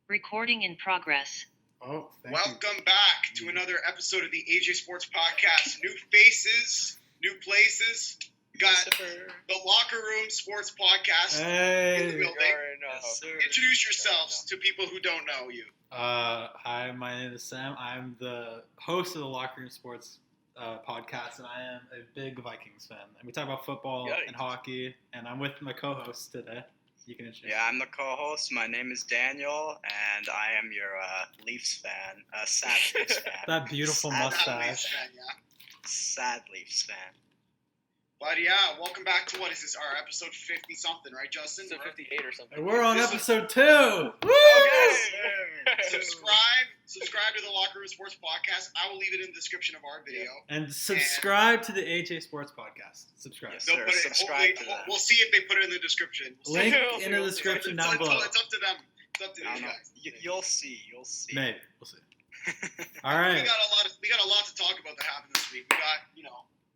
Recording in progress. Oh, Welcome back to another episode of the AJ Sports Podcast. New faces, new places. We got the LockerRoom SportsCast in the building. Introduce yourselves to people who don't know you. Hi, my name is Sam. I'm the host of the Lockeroom Sports Podcast, and I am a big Vikings fan. And we talk about football and hockey, and I'm with my co-host today. You can introduce. Yeah, I'm the co-host. My name is Daniel, and I am your Leafs fan, sad Leafs fan. That beautiful mustache. Sad Leafs fan. But yeah, welcome back to what is this? Our episode 50 something, right, Justin? So 58 or something. We're on episode 2. Woo! Subscribe to the LockerRoom Sports Podcast. I will leave it in the description of our video. And subscribe to the AJ Sports Podcast. Subscribe. Yes, They'll put it. subscribe to that. We'll see if they put it in the description. Link in the description down below. It's up to them. It's up to these guys. You'll see. Maybe we'll see. All right. We got a lot to talk about that happened this week.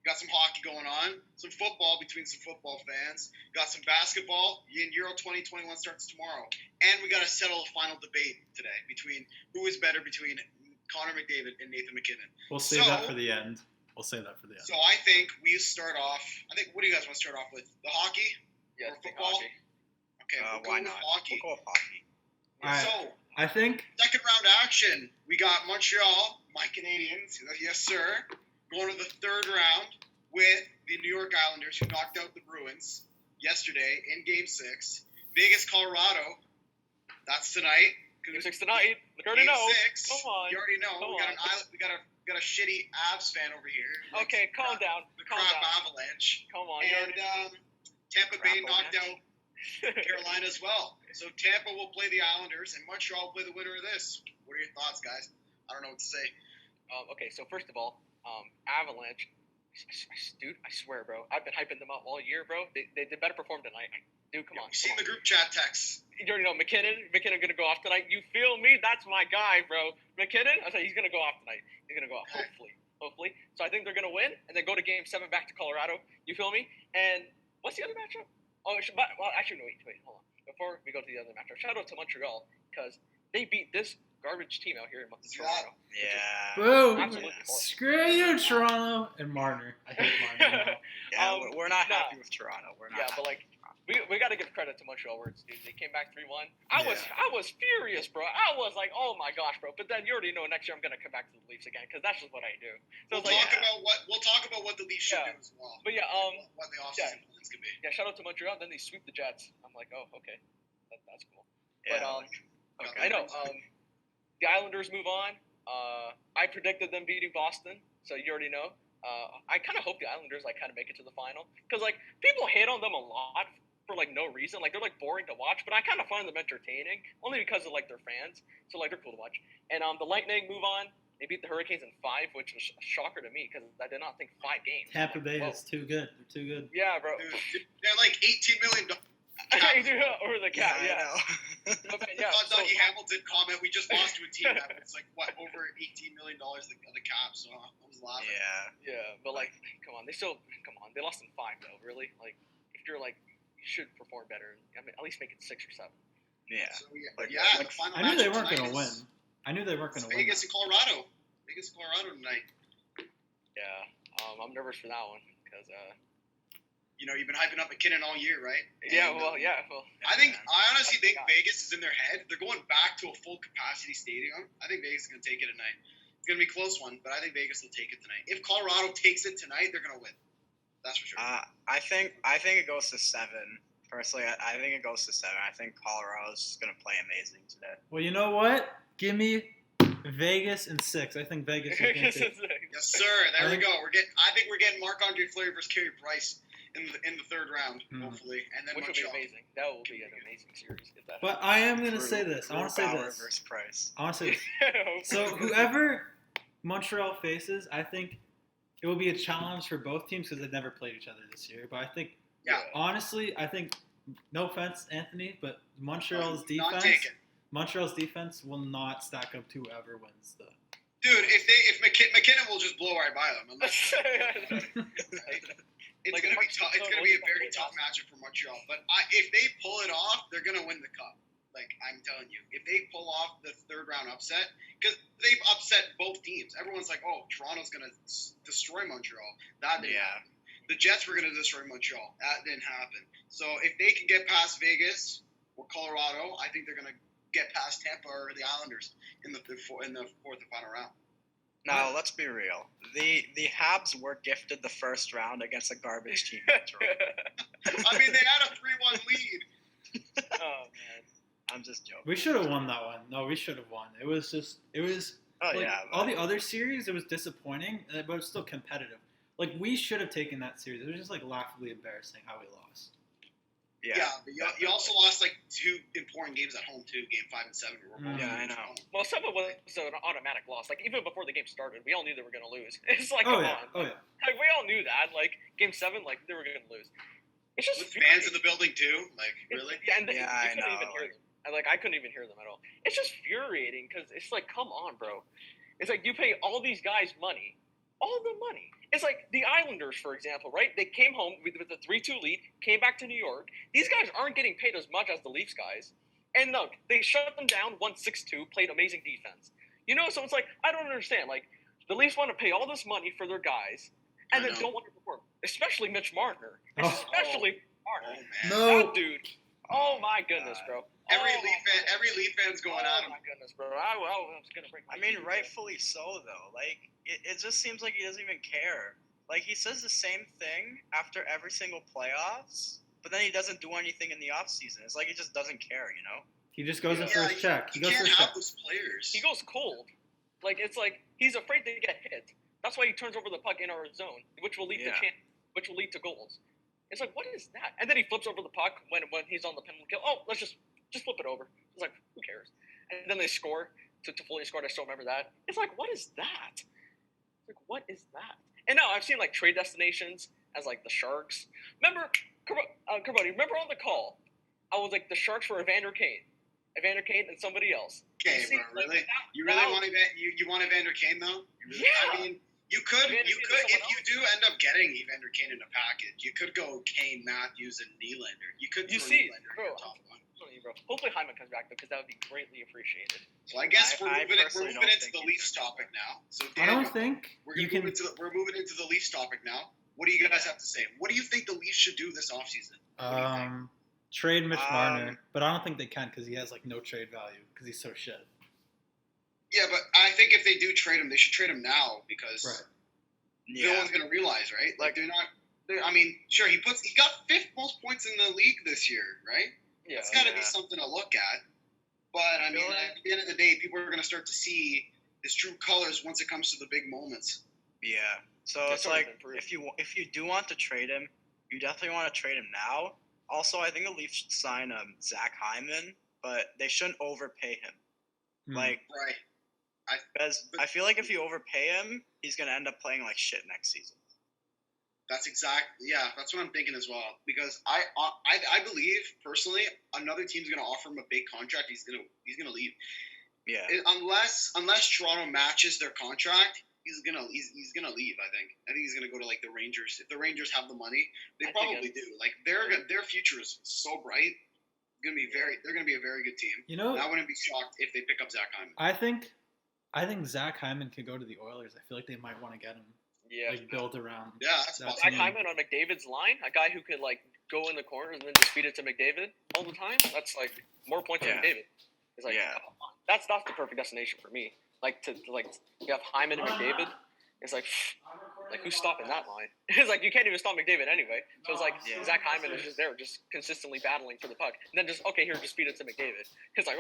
We got some hockey going on, some football between some football fans. Got some basketball. Euro 2021 starts tomorrow, and we got to settle a final debate today between who is better between Connor McDavid and Nathan MacKinnon. We'll save that for the end. So I think we start off. What do you guys want to start off with? The hockey or football? Hockey. Okay, why not? Hockey. We'll go with hockey. All right. So I think second round action. We got Montreal, my Canadians. Yes, sir. Going to the third round with the New York Islanders, who knocked out the Bruins yesterday in Game 6. Vegas, Colorado. That's tonight. Game 6 tonight. You already know. Come on. You already know. We got a shitty Avs fan over here. Okay, calm down. The crap Avalanche. Come on. And Tampa Bay knocked out Carolina as well. So Tampa will play the Islanders, and Montreal will play the winner of this. What are your thoughts, guys? I don't know what to say. Okay, so first of all, Avalanche. Dude, I swear, bro. I've been hyping them up all year, bro. They better perform tonight. Dude, come on. You've seen the group chat texts. You already know MacKinnon gonna go off tonight. You feel me? That's my guy, bro. MacKinnon, I said he's gonna go off tonight. He's gonna go off, hopefully. So I think they're gonna win and then go to Game 7 back to Colorado. You feel me? And what's the other matchup? Oh, actually, no, wait, hold on. Before we go to the other matchup, shout out to Montreal because they beat this garbage team out here in Toronto. Yeah. boom. Absolutely. Screw you, Toronto and Marner. I hate Marner. Yeah, we're not happy with Toronto. We're not. Yeah, but like we got to give credit to Montreal words, dude. They came back 3-1. I was furious, bro. I was like, oh my gosh, bro. But then you already know next year I'm gonna come back to the Leafs again because that's just what I do. So we'll talk about what the Leafs should do as well. But yeah, what the offseason plans could be. Yeah, shout out to Montreal. Then they sweep the Jets. I'm like, oh, okay, that's cool. Yeah. But I know. The Islanders move on. I predicted them beating Boston, so you already know. I kind of hope the Islanders kind of make it to the final because people hate on them a lot for no reason. They're boring to watch, but I kind of find them entertaining only because of their fans. So they're cool to watch. And the Lightning move on. They beat the Hurricanes in 5, which was a shocker to me because I did not think 5 games. Tampa Bay is too good. They're too good. Yeah, bro. Dude, they're $18 million. Over the cap, yeah. Okay, yeah. Dougie Hamilton comment, we just lost to a team that was over $18 million of the cap, so I was laughing. Yeah, but come on, they lost in 5 though, really? If you're you should perform better. I mean, at least make it 6 or 7. Yeah. So, the final I knew they weren't going to win. I knew they weren't going to win. Vegas and Colorado. Vegas and Colorado tonight. Yeah, I'm nervous for that one because you've been hyping up MacKinnon all year, right? Yeah, and, well. I honestly think Vegas is in their head. They're going back to a full capacity stadium. I think Vegas is going to take it tonight. It's going to be a close one, but I think Vegas will take it tonight. If Colorado takes it tonight, they're going to win. That's for sure. I think it goes to 7. Personally, I think it goes to 7. I think Colorado's going to play amazing today. Well, you know what? Give me Vegas in 6. I think Vegas is going to take it. Yes, sir. There we go. I think we're getting Marc-Andre Fleury versus Carey Price in the third round, hopefully, and then which Montreal. will be amazing. That will be an amazing series if that But I am going to say this. I want to say this. Versus Price. I want to say this. So whoever Montreal faces, I think it will be a challenge for both teams because they've never played each other this year. But I think, honestly, no offense, Anthony, but Montreal's defense will not stack up to whoever wins the. Dude, if MacKinnon will just blow right by them. It's gonna be a very tough matchup for Montreal. But if they pull it off, they're gonna win the cup. like I'm telling you, if they pull off the third round upset, because they've upset both teams. Everyone's like, oh, Toronto's gonna destroy Montreal. That didn't happen. The Jets were gonna destroy Montreal. That didn't happen. So if they can get past Vegas or Colorado, I think they're gonna get past Tampa or the Islanders in the fourth and final round. Now, let's be real. The Habs were gifted the first round against a garbage team in Toronto. I mean, they had a 3-1 lead. Oh man, I'm just joking. We should have won that one. No, we should have won. It was all the other series, it was disappointing, but it was still competitive. Like, we should have taken that series. It was just, like, laughably embarrassing how we lost. Yeah, but you also lost, like, 2 important games at home, too. Game 5 and 7. Yeah, I know. well, some of it was an automatic loss. Like, even before the game started, we all knew they were going to lose. It's like, come on. Oh, yeah. Like, we all knew that. Like, Game 7, like, they were going to lose. It's just with fans in the building, too. Like, really? Yeah, and I know. Even hear them. I couldn't even hear them at all. It's just infuriating because it's like, come on, bro. It's like you pay all these guys money. All the money. It's like the Islanders, for example, right? They came home with a 3-2 lead, came back to New York. These guys aren't getting paid as much as the Leafs guys. And look, they shut them down, won 6-2, played amazing defense. You know, so it's like, I don't understand. Like, the Leafs want to pay all this money for their guys, and then don't want to perform. Especially Mitch Marner. Especially Marner. No. That dude. Oh, my goodness, bro. Every Leaf fan's going at him. Oh, my goodness, bro. I was going to break my teeth. Rightfully so, though. Like, it just seems like he doesn't even care. Like, he says the same thing after every single playoffs, but then he doesn't do anything in the offseason. It's like he just doesn't care, you know? He just goes in for his check. He can't have those players. He goes cold. Like, it's like he's afraid to get hit. That's why he turns over the puck in our zone, which will lead to goals. It's like, what is that? And then he flips over the puck when he's on the penalty kill. Oh, let's just flip it over. It's like, who cares? And then they score to fully score. I still remember that. It's like, what is that? It's like, what is that? And now I've seen like trade destinations as like the Sharks. Remember, Carboni, remember on the call, I was like the Sharks for Evander Kane and somebody else. Okay, bro, really? You really want Evander Kane though? Yeah. I mean, you could if you do end up getting Evander Kane in a package, you could go Kane, Matthews, and Nylander. You could throw Nylander in the top one. Bro. Hopefully Hyman comes back though, because that would be greatly appreciated. So I guess we're moving into the Leafs topic now. So Daniel, I don't think we're moving into the Leafs topic now. What do you guys have to say? What do you think the Leafs should do this offseason? Trade Mitch Marner, but I don't think they can because he has like no trade value because he's so shit. Yeah, but I think if they do trade him, they should trade him now because no one's gonna realize, right? Like they're not. I mean, sure, he got 5th most points in the league this year, right? Yeah, it's got to be something to look at. But I mean, at the end of the day, people are gonna start to see his true colors once it comes to the big moments. Yeah. So it's like if you do want to trade him, you definitely want to trade him now. Also, I think the Leafs should sign Zach Hyman, but they shouldn't overpay him. Like, right. Because I feel like if you overpay him, he's gonna end up playing like shit next season. That's what I'm thinking as well. Because I believe personally, another team's gonna offer him a big contract. He's gonna leave. Yeah. Unless Toronto matches their contract, he's gonna leave. I think he's gonna go to like the Rangers. If the Rangers have the money, they probably do. Like their future is so bright. They're gonna be a very good team. You know, I wouldn't be shocked if they pick up Zach Hyman. I think Zach Hyman could go to the Oilers. I feel like they might want to get him. Yeah. Like built around. Yeah, that's Zach Hyman on McDavid's line, a guy who could like go in the corner and then just feed it to McDavid all the time. That's like more points than McDavid. It's like that's the perfect destination for me. Like to you have Hyman and McDavid. It's like who's stopping that line? It's like you can't even stop McDavid anyway. So it's like Zach Hyman is just there, just consistently battling for the puck, and then just just feed it to McDavid. It's like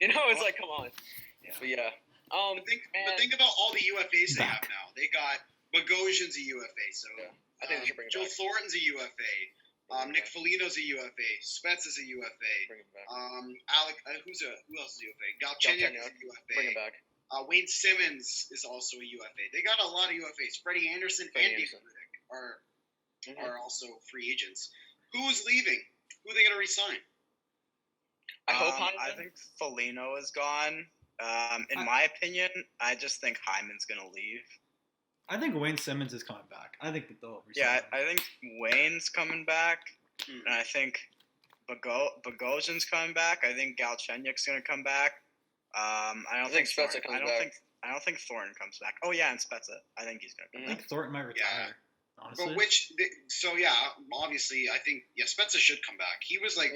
you know, it's like come on. Yeah. But But think about all the UFAs they have now. They got Bogosian's a UFA, so I think they should bring him Joe back. Thornton's a UFA. Nick Foligno's a UFA. Spets is a UFA. Bring him back. Alec, who else is a UFA? Galchenyuk is a UFA. Bring him back. Wayne Simmons is also a UFA. They got a lot of UFAs. Freddie Anderson and Dave Riddick are also free agents. Who's leaving? Who are they going to re-sign? I think Foligno is gone. In my opinion, I just think Hyman's going to leave. I think Wayne Simmons is coming back. I think that they'll resign. Yeah, I think Wayne's coming back, and I think Bogosian's coming back. I think Galchenyuk's gonna come back. I think Spezza comes back. I don't think Thornton comes back. Oh yeah, and Spezza. I think he's gonna come I back. think Thornton might retire. Honestly. But obviously, I think Spezza should come back. He was like,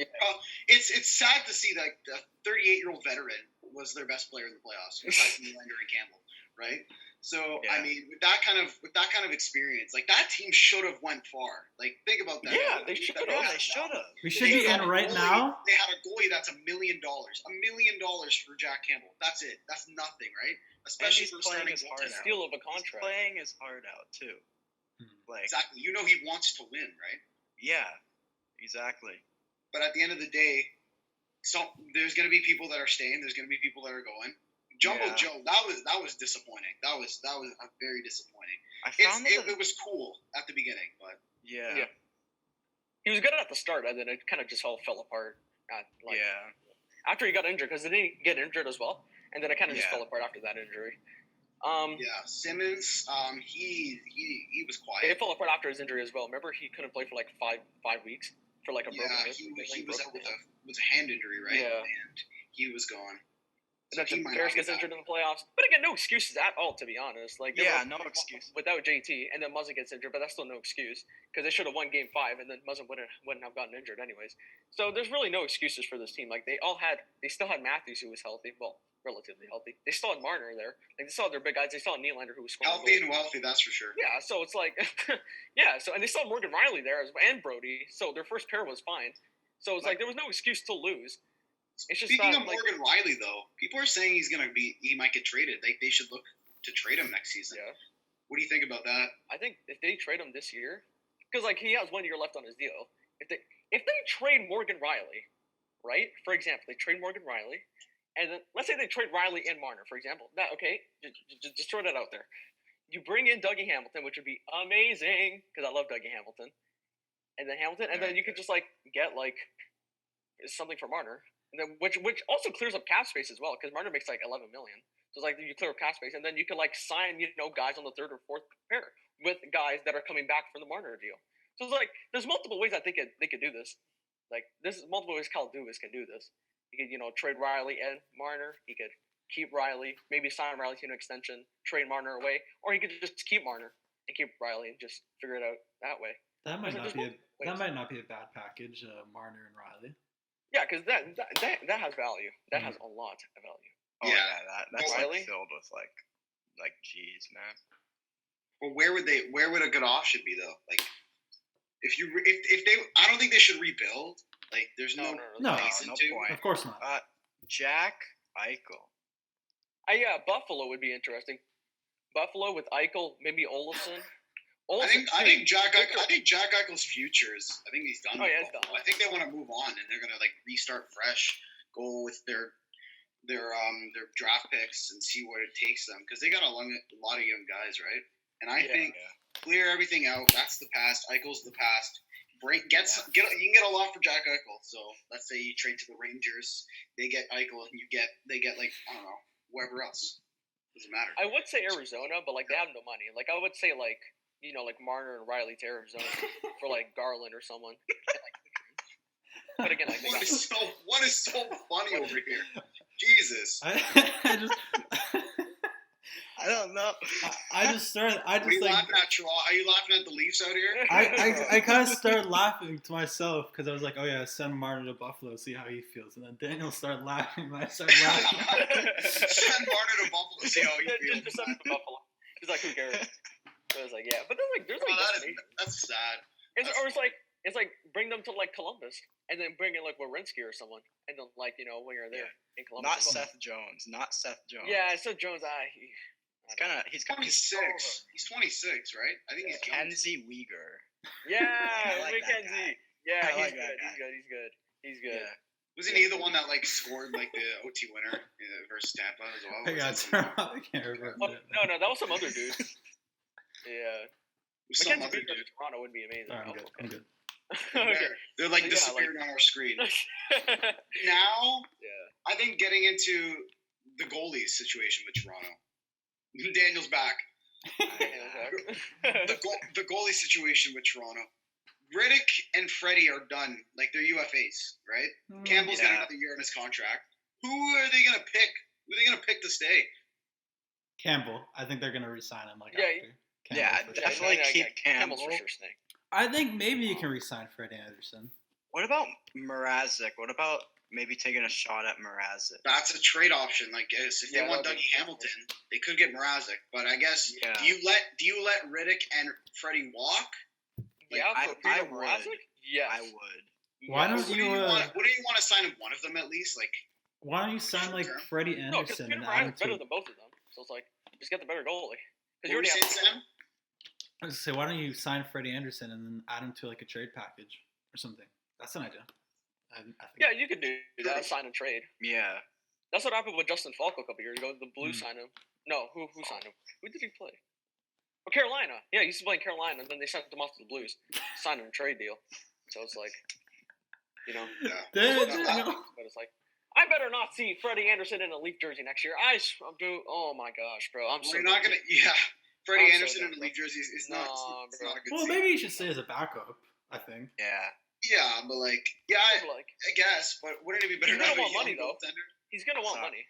it's sad to see that a 38-year-old veteran was their best player in the playoffs, besides Nylander and Campbell, right? So I mean, with that kind of experience, like that team should have went far. Like think about that. Yeah, they should have. We should be in right now. They had a goalie that's $1 million. $1 million for Jack Campbell. That's it. That's nothing, right? Especially for starting his heart out. Steal of a contract. He's playing his heart out too. Like exactly. You know he wants to win, right? Yeah, exactly. But at the end of the day, there's going to be people that are staying. There's going to be people that are going. Jumbo Joe, that was disappointing. That was very disappointing. It was cool at the beginning, but yeah. He was good at the start, and then it kind of just all fell apart. After he got injured, because he didn't get injured as well, and then it kind of just fell apart after that injury. Simmons, he was quiet. It fell apart after his injury as well. Remember, he couldn't play for like five weeks for like a broken wrist. He was out with a hand injury, right? Yeah, and he was gone. And then Paris gets injured in the playoffs. But again, no excuses at all, to be honest. Like no excuse. Without JT, and then Muzzin gets injured, but that's still no excuse because they should have won Game 5, and then Muzzin wouldn't have gotten injured anyways. So there's really no excuses for this team. Like they still had Matthews who was healthy, well, relatively healthy. They still had Marner there. Like they still had their big guys. They still had Nylander who was scoring healthy goals. and wealthy, that's for sure. Yeah, so it's like, So and they still had Morgan Riley there and Brody. So their first pair was fine. So it's like there was no excuse to lose. It's just Speaking of Morgan Riley, though, people are saying he might get traded. Like they should look to trade him next season. Yeah. What do you think about that? I think if they trade him this year, because like he has 1 year left on his deal. If they trade Morgan Riley, right? For example, they trade Morgan Riley, and then let's say they trade Riley and Marner, for example. That okay? Just throw that out there. You bring in Dougie Hamilton, which would be amazing because I love Dougie Hamilton, and then you could just like get like something for Marner. And then, which also clears up cap space as well, because Marner makes like $11 million. So it's like you clear up cap space, and then you can like sign guys on the third or fourth pair with guys that are coming back from the Marner deal. So it's like there's multiple ways I think they could do this. Like this is multiple ways Kyle Dubas can do this. He could trade Riley and Marner. He could keep Riley, maybe sign Riley to an extension, trade Marner away, or he could just keep Marner and keep Riley and just figure it out that way. That might not be a bad package, Marner and Riley. Yeah, because that has value. That has a lot of value. Oh yeah, that's like filled with like geez, man. Well, where would a good option be though? Like, if they, I don't think they should rebuild. Like, there's no point. Of course not. Jack Eichel. Buffalo would be interesting. Buffalo with Eichel, maybe Olsen. I think Jack Eichel's future is. I think he's done. Oh yeah, he's done. I think they want to move on, and they're gonna like restart fresh, go with their draft picks and see what it takes them, because they got a lot of young guys, right? And I think clear everything out. That's the past. Eichel's the past. You can get a lot for Jack Eichel. So let's say you trade to the Rangers, they get Eichel, and they get like I don't know whoever else. Doesn't matter. I would say Arizona, but like they have no money. Like I would say like Marner and Riley to Arizona for like Garland or someone. But again, what is so funny over here? Jesus. I don't know. Are you laughing at the Leafs out here? I kind of started laughing to myself because I was like, oh yeah, send Marner to Buffalo, see how he feels. And then Daniel started laughing when I started laughing. Send Marner to Buffalo, see how he feels. Just send him to Buffalo. He's like, who cares? I was like, yeah. But then there's that's sad. It's like bring them to like Columbus and then bring in like Werenski or someone, and then like when you're there in Columbus. Not Seth Jones. Yeah, Seth Jones. He's 26. He's 26, right? I think he's Kenzie Weegar. Yeah, like Mackenzie. Yeah, he's good. He's good. Yeah. Wasn't he the one that like scored like the OT winner versus Tampa as well? I can't remember. No, that was some other dude. Yeah. Mackenzie Weegar to Toronto would be amazing. Right, I'm good. Okay. They're like disappearing on our screen. Now, I think getting into the goalie situation with Toronto. Daniel's back. The goalie situation with Toronto. Riddick and Freddie are done. Like, they're UFAs, right? Campbell's got another year on his contract. Who are they gonna pick? Who are they gonna pick to stay? Campbell. I think they're gonna re-sign him. Like Yeah, after. Campbell, definitely keep Campbell. Campbell's for sure staying. I think maybe you can re-sign Freddie Anderson. What about Mrazek? What about maybe taking a shot at Mrazek? That's a trade option. Like, if they want Dougie Hamilton, they could get Mrazek. But I guess do you let Riddick and Freddie walk? Like, I would. Mrazek? Yes. I would. Why don't What do you want to sign one of them at least? Like, why don't you sign like Freddie Anderson and add him better than both of them. So it's like just get the better goalie. What were you saying, Sam? I was gonna say, why don't you sign Freddie Anderson and then add him to like a trade package or something? That's an idea. I think. Yeah, you could do that. Sign and trade. Yeah. That's what happened with Justin Falco a couple years ago. The Blues signed him. No, who signed him? Who did he play? Oh, Carolina. Yeah, he used to play in Carolina, and then they sent him off to the Blues. Signed him a trade deal. So it's like, you know. But it's like, I better not see Freddie Anderson in a Leaf jersey next year. Oh my gosh, bro. We're not gonna. Yeah, Freddie Anderson in a Leaf jersey is not. It's not a good. Well, maybe you should stay as a backup. I think. Yeah. Yeah, but I guess. But wouldn't it be better? He's gonna want money though. He's gonna want money.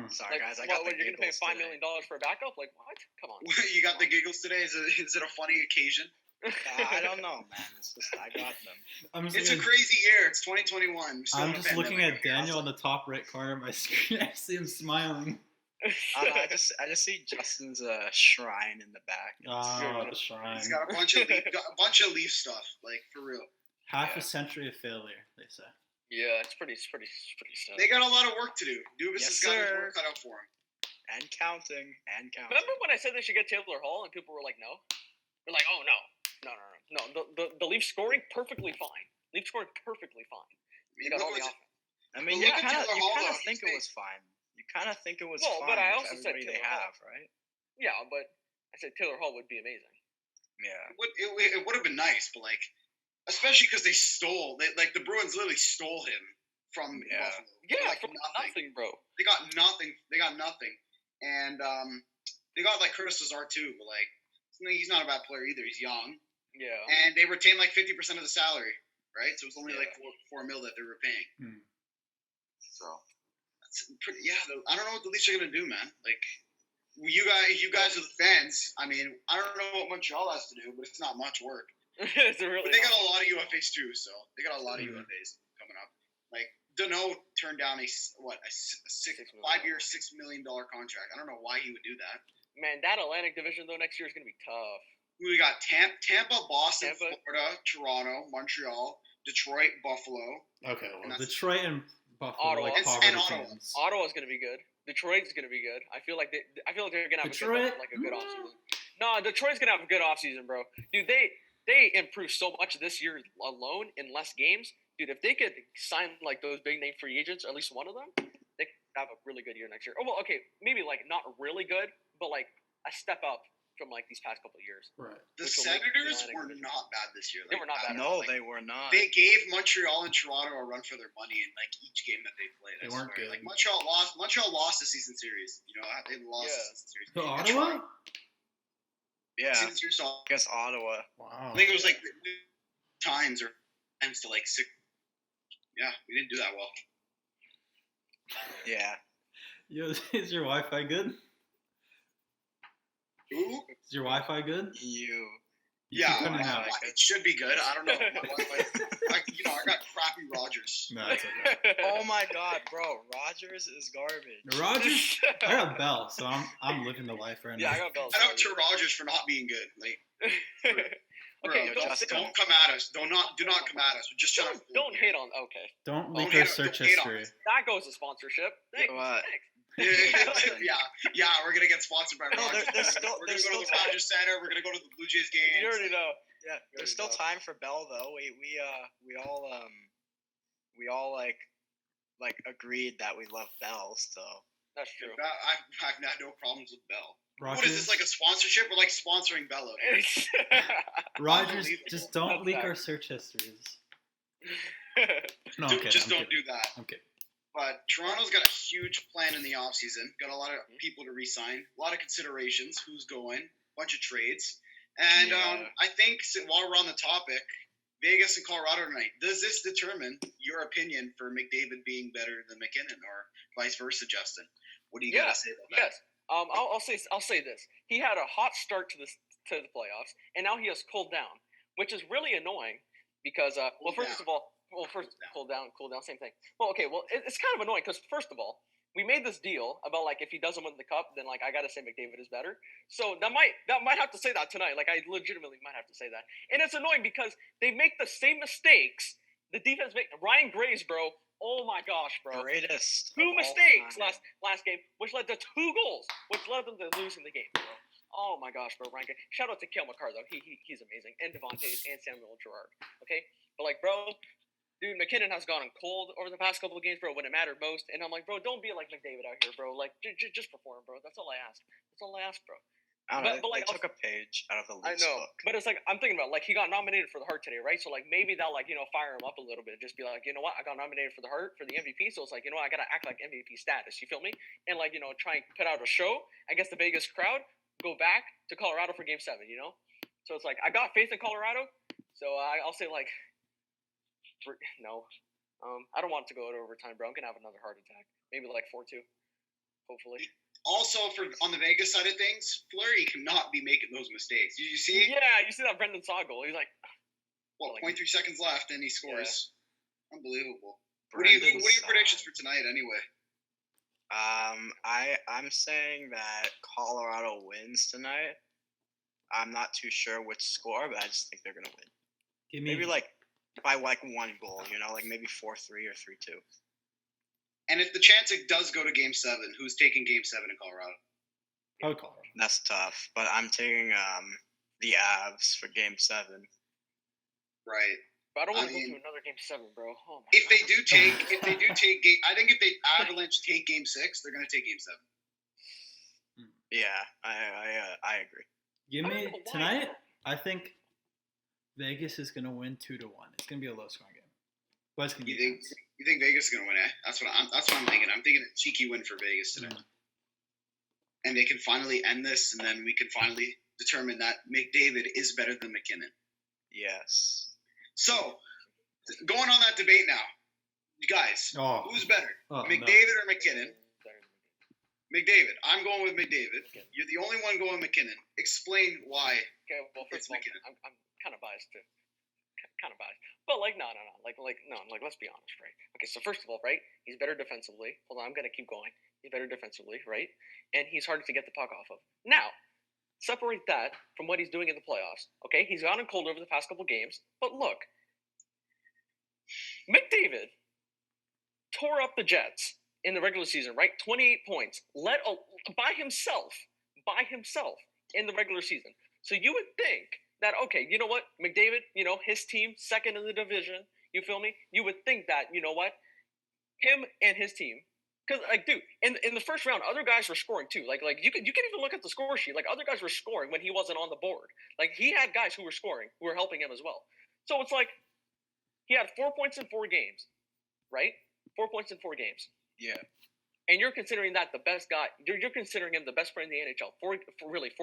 Sorry, guys. I got the you're gonna pay $5 million for a backup? Like what? Come on. You got the giggles today? Is it a funny occasion? I don't know, man. It's just I got them. It's a crazy year. It's 2021. I'm just looking at Daniel in the top right corner of my screen. I see him smiling. I just see Justin's shrine in the back. Oh, the shrine. He's got a bunch of Leaf stuff, like for real. Half a century of failure, they say. Yeah, it's pretty sad. They got a lot of work to do. Dubas has got his work cut out for him. And counting. Remember when I said they should get Taylor Hall and people were like, no? They're like, oh, no. The Leafs scoring perfectly fine. They got all the offense. I mean, you kind of think it was fine. You kind of think it was fine. But I also said they have, right? Yeah, but I said Taylor Hall would be amazing. Yeah. It would have been nice, but especially because they stole. The Bruins literally stole him from Buffalo. Yeah, from nothing, bro. They got nothing. And they got Curtis Lazar too, but he's not a bad player either. He's young. Yeah. And they retained 50% of the salary, right? So it was only $4 million that they were paying. So that's pretty. Yeah, I don't know what the Leafs are gonna do, man. You guys are the fans. I mean, I don't know what Montreal has to do, but it's not much work. But they got a lot of UFAs too, so they got a lot of UFAs coming up. Deneau turned down a 5-year, $6 million contract. I don't know why he would do that. Man, that Atlantic Division though next year is gonna be tough. We got Tampa, Boston, Florida, Toronto, Montreal, Detroit, Buffalo. Okay, well, Detroit and Buffalo, Ottawa, poverty teams. Ottawa's gonna be good. Detroit's gonna be good. I feel like they're gonna have a good offseason. No, Detroit's gonna have a good offseason, bro. Dude, they improved so much this year alone in less games. Dude, if they could sign those big name free agents, or at least one of them, they could have a really good year next year. Oh well, okay, maybe not really good, but a step up from these past couple of years. Right. The Senators were not bad this year. They were not bad. No, they were not. They gave Montreal and Toronto a run for their money in each game that they played. They weren't good. Montreal lost the season series. They lost the season series. To Ottawa? Yeah. Season series I guess Ottawa. I Wow. think it was times to 6. Yeah, we didn't do that well. Yeah. Yo, is your Wi-Fi good? Who? Is your Wi-Fi good? Yeah, it should be good. I don't know. My Wi-Fi, I got crappy Rogers. No, it's okay. Oh my God, bro, Rogers is garbage. Rogers? I got Bell, so I'm living the life right now. Yeah, I got Bell. Shout out to Rogers for not being good. Okay, don't come at us. Do not come at us. We're just trying to. Don't hate on. Okay. Don't leak our search history. That goes to sponsorship. Thanks. Yeah, we're gonna get sponsored by Rogers. We're gonna go to the Rogers Center. We're gonna go to the Blue Jays game. You already know. Yeah, there's still time for Bell though. We all agreed that we love Bell, so that's true. I've had no problems with Bell. Rogers? What is this, a sponsorship? We're sponsoring Bell. Rogers, just don't leak our search histories. No, I'm kidding. Just don't do that. Okay. But Toronto's got a huge plan in the offseason. Got a lot of people to re-sign. A lot of considerations. Who's going? Bunch of trades. And I think while we're on the topic, Vegas and Colorado tonight. Does this determine your opinion for McDavid being better than McKinnon, or vice versa, Justin? What do you got to say about that? Yes. I'll say this. He had a hot start to the playoffs, and now he has cooled down, which is really annoying because first of all, cool down, same thing. Well, okay, it's kind of annoying because first of all, we made this deal about like if he doesn't win the cup, then like I gotta say McDavid is better. So that might have to say that tonight. Like I legitimately might have to say that, and it's annoying because they make the same mistakes. The defense Ryan Graves, bro. Oh my gosh, bro! Greatest. 2 mistakes last game, which led to 2 goals, which led them to losing the game, bro. Oh my gosh, bro, Ryan. Shout out to Cale Makar though. He's amazing, and Devontae and Samuel Girard. Okay, but like, bro, dude, McKinnon has gone cold over the past couple of games, bro, when it mattered most. And I'm like, bro, don't be like McDavid out here, bro. Like, just perform, bro. That's all I ask. Bro. I don't know. But like, they took a page out of the Leafs book. But it's like I'm thinking about like he got nominated for the Hart today, right? So like maybe that'll like fire him up a little bit, just be like, you know what, I got nominated for the Hart for the MVP, so it's like I gotta act like MVP status. You feel me? And like try and put out a show against the Vegas crowd. Go back to Colorado for Game 7. So it's like I got faith in Colorado. So I'll say like no. I don't want it to go to overtime, bro. I'm gonna have another heart attack. Maybe like 4-2, hopefully. Also, on the Vegas side of things, Fleury cannot be making those mistakes. Did you see? Yeah, you see that Brendan Saw goal? He's like, 0.3 seconds left, and he scores. Yeah. Unbelievable. What are your predictions for tonight, anyway? I'm saying that Colorado wins tonight. I'm not too sure which score, but I just think they're gonna win. Maybe like by like 1 goal, like maybe 4-3 or 3-2. And if the chance it does go to Game 7, who's taking Game 7 in Colorado? Oh, Colorado. That's tough, but I'm taking the Avs for Game 7. Right. But I don't want to go to another Game 7, bro. Oh my if God. they do take Game, I think if they Avalanche take Game 6, they're gonna take Game 7. Yeah, I agree. Give me tonight. I think Vegas is gonna win 2-1. It's gonna be a low scoring game. But it's gonna be. You think Vegas is gonna win? That's what I'm thinking. I'm thinking a cheeky win for Vegas tonight, and they can finally end this, and then we can finally determine that McDavid is better than McKinnon. Yes. So, going on that debate now, you guys, who's better, McDavid or McKinnon? McDavid. I'm going with McDavid. You're the only one going McKinnon. Explain why. Okay, well, first of all, I'm kind of biased too. Kind of biased. But like, no. Like, let's be honest, right? Okay, so first of all, right, he's better defensively. Hold on, I'm gonna keep going. He's better defensively, right? And he's harder to get the puck off of. Now, separate that from what he's doing in the playoffs. Okay, he's gone cold over the past couple games. But look, McDavid tore up the Jets in the regular season, right? 28 points, by himself in the regular season. So you would think that, okay, you know what, McDavid, his team, second in the division, you feel me? You would think that, you know what, him and his team, because like, dude, in the first round, other guys were scoring too. Like you can even look at the score sheet. Like other guys were scoring when he wasn't on the board. Like he had guys who were scoring, who were helping him as well. So it's like he had 4 points in 4 games, right? 4 points in 4 games. Yeah. And you're considering that the best guy. You're considering him the best player in the NHL. 4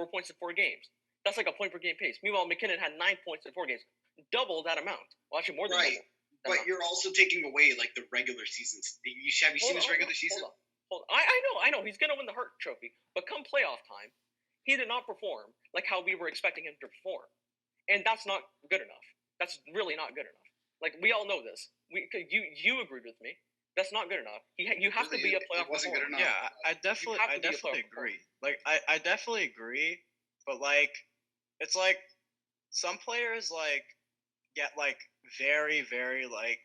points in 4 games. That's like a point per game pace. Meanwhile, McKinnon had 9 points in 4 games, double that amount. Well, actually, more than double. But you're also taking away like the regular seasons. Have you seen his regular season? Hold on. I know. He's gonna win the Hart Trophy, but come playoff time, he did not perform like how we were expecting him to perform, and that's not good enough. That's really not good enough. Like we all know this. You agreed with me. That's not good enough. You have to be a playoff. It wasn't good enough. Yeah, I definitely agree. Like I definitely agree, but like it's like some players like get like very, very like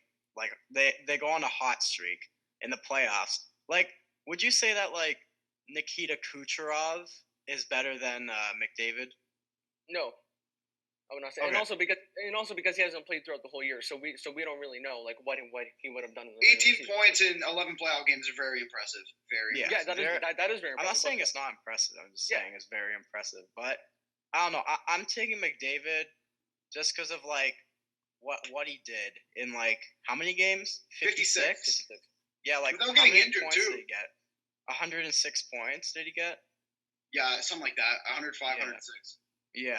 they go on a hot streak in the playoffs. Like, would you say that like Nikita Kucherov is better than McDavid? No, I would not say. Okay. And also because he hasn't played throughout the whole year, so we don't really know like what he would have done in the 18 points in 11 playoff games are very impressive. That is very impressive. I'm not saying it's not impressive. I'm just saying it's very impressive. But I don't know. I'm taking McDavid just because of like what he did in like how many games? 56. Yeah, like without how getting many injured points too. did he get? 106 points did he get? Yeah, something like that. 105, 106. Yeah.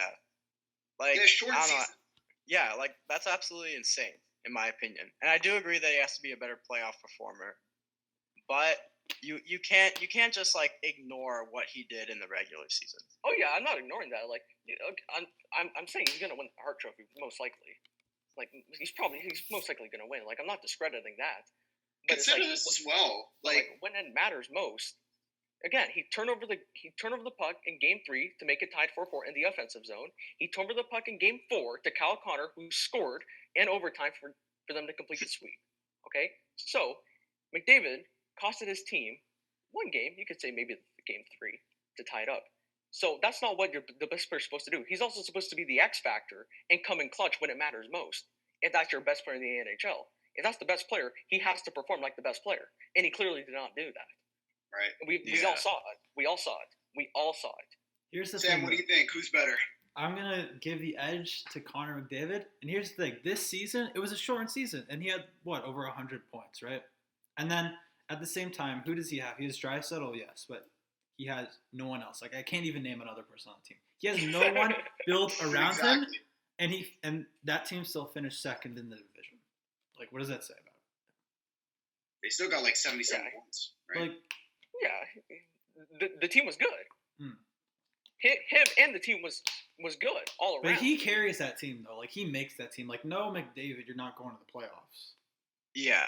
Like in a short season. Yeah, like that's absolutely insane in my opinion. And I do agree that he has to be a better playoff performer. But you can't just like ignore what he did in the regular season. Oh yeah, I'm not ignoring that. Like, I'm saying he's gonna win the Hart Trophy most likely. Like he's most likely gonna win. Like I'm not discrediting that. But consider this as well. Like when it matters most. Again, he turned over the puck in Game 3 to make it tied 4-4 in the offensive zone. He turned over the puck in Game 4 to Kyle Connor, who scored in overtime for them to complete the sweep. Okay, so McDavid costed his team one game. You could say maybe Game 3 to tie it up. So that's not what the best player is supposed to do. He's also supposed to be the X factor and come in clutch when it matters most. If that's your best player in the NHL, if that's the best player, he has to perform like the best player, and he clearly did not do that. Right. We all saw it. We all saw it. Here's the Sam, thing. what do you think? Who's better? I'm going to give the edge to Connor McDavid. And here's the thing. This season, it was a shortened season. And he had, over 100 points, right? And then, at the same time, who does he have? He has Draisaitl, yes. But he has no one else. Like, I can't even name another person on the team. He has no one built around him. And that team still finished second in the division. Like, what does that say about it? They still got like 77 points, right? Like, yeah, the team was good. Him and the team was good all around. But he carries that team though. Like he makes that team. Like no McDavid, you're not going to the playoffs. Yeah.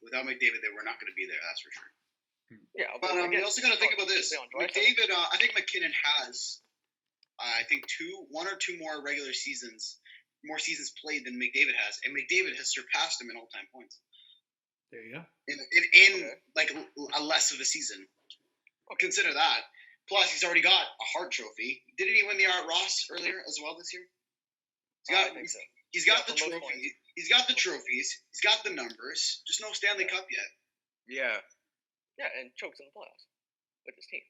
Without McDavid, they were not going to be there. That's for sure. Yeah, but we also got to think about this. McDavid, I think McKinnon has, one or two more seasons played than McDavid has, and McDavid has surpassed him in all-time points. There you go. In like a less of a season. Consider that. Plus, he's already got a Hart Trophy. Didn't he win the Art Ross earlier as well this year? He's got the trophy. He's got the trophies. He's got the numbers. Just no Stanley Cup yet. Yeah. Yeah, and chokes in the playoffs with his team.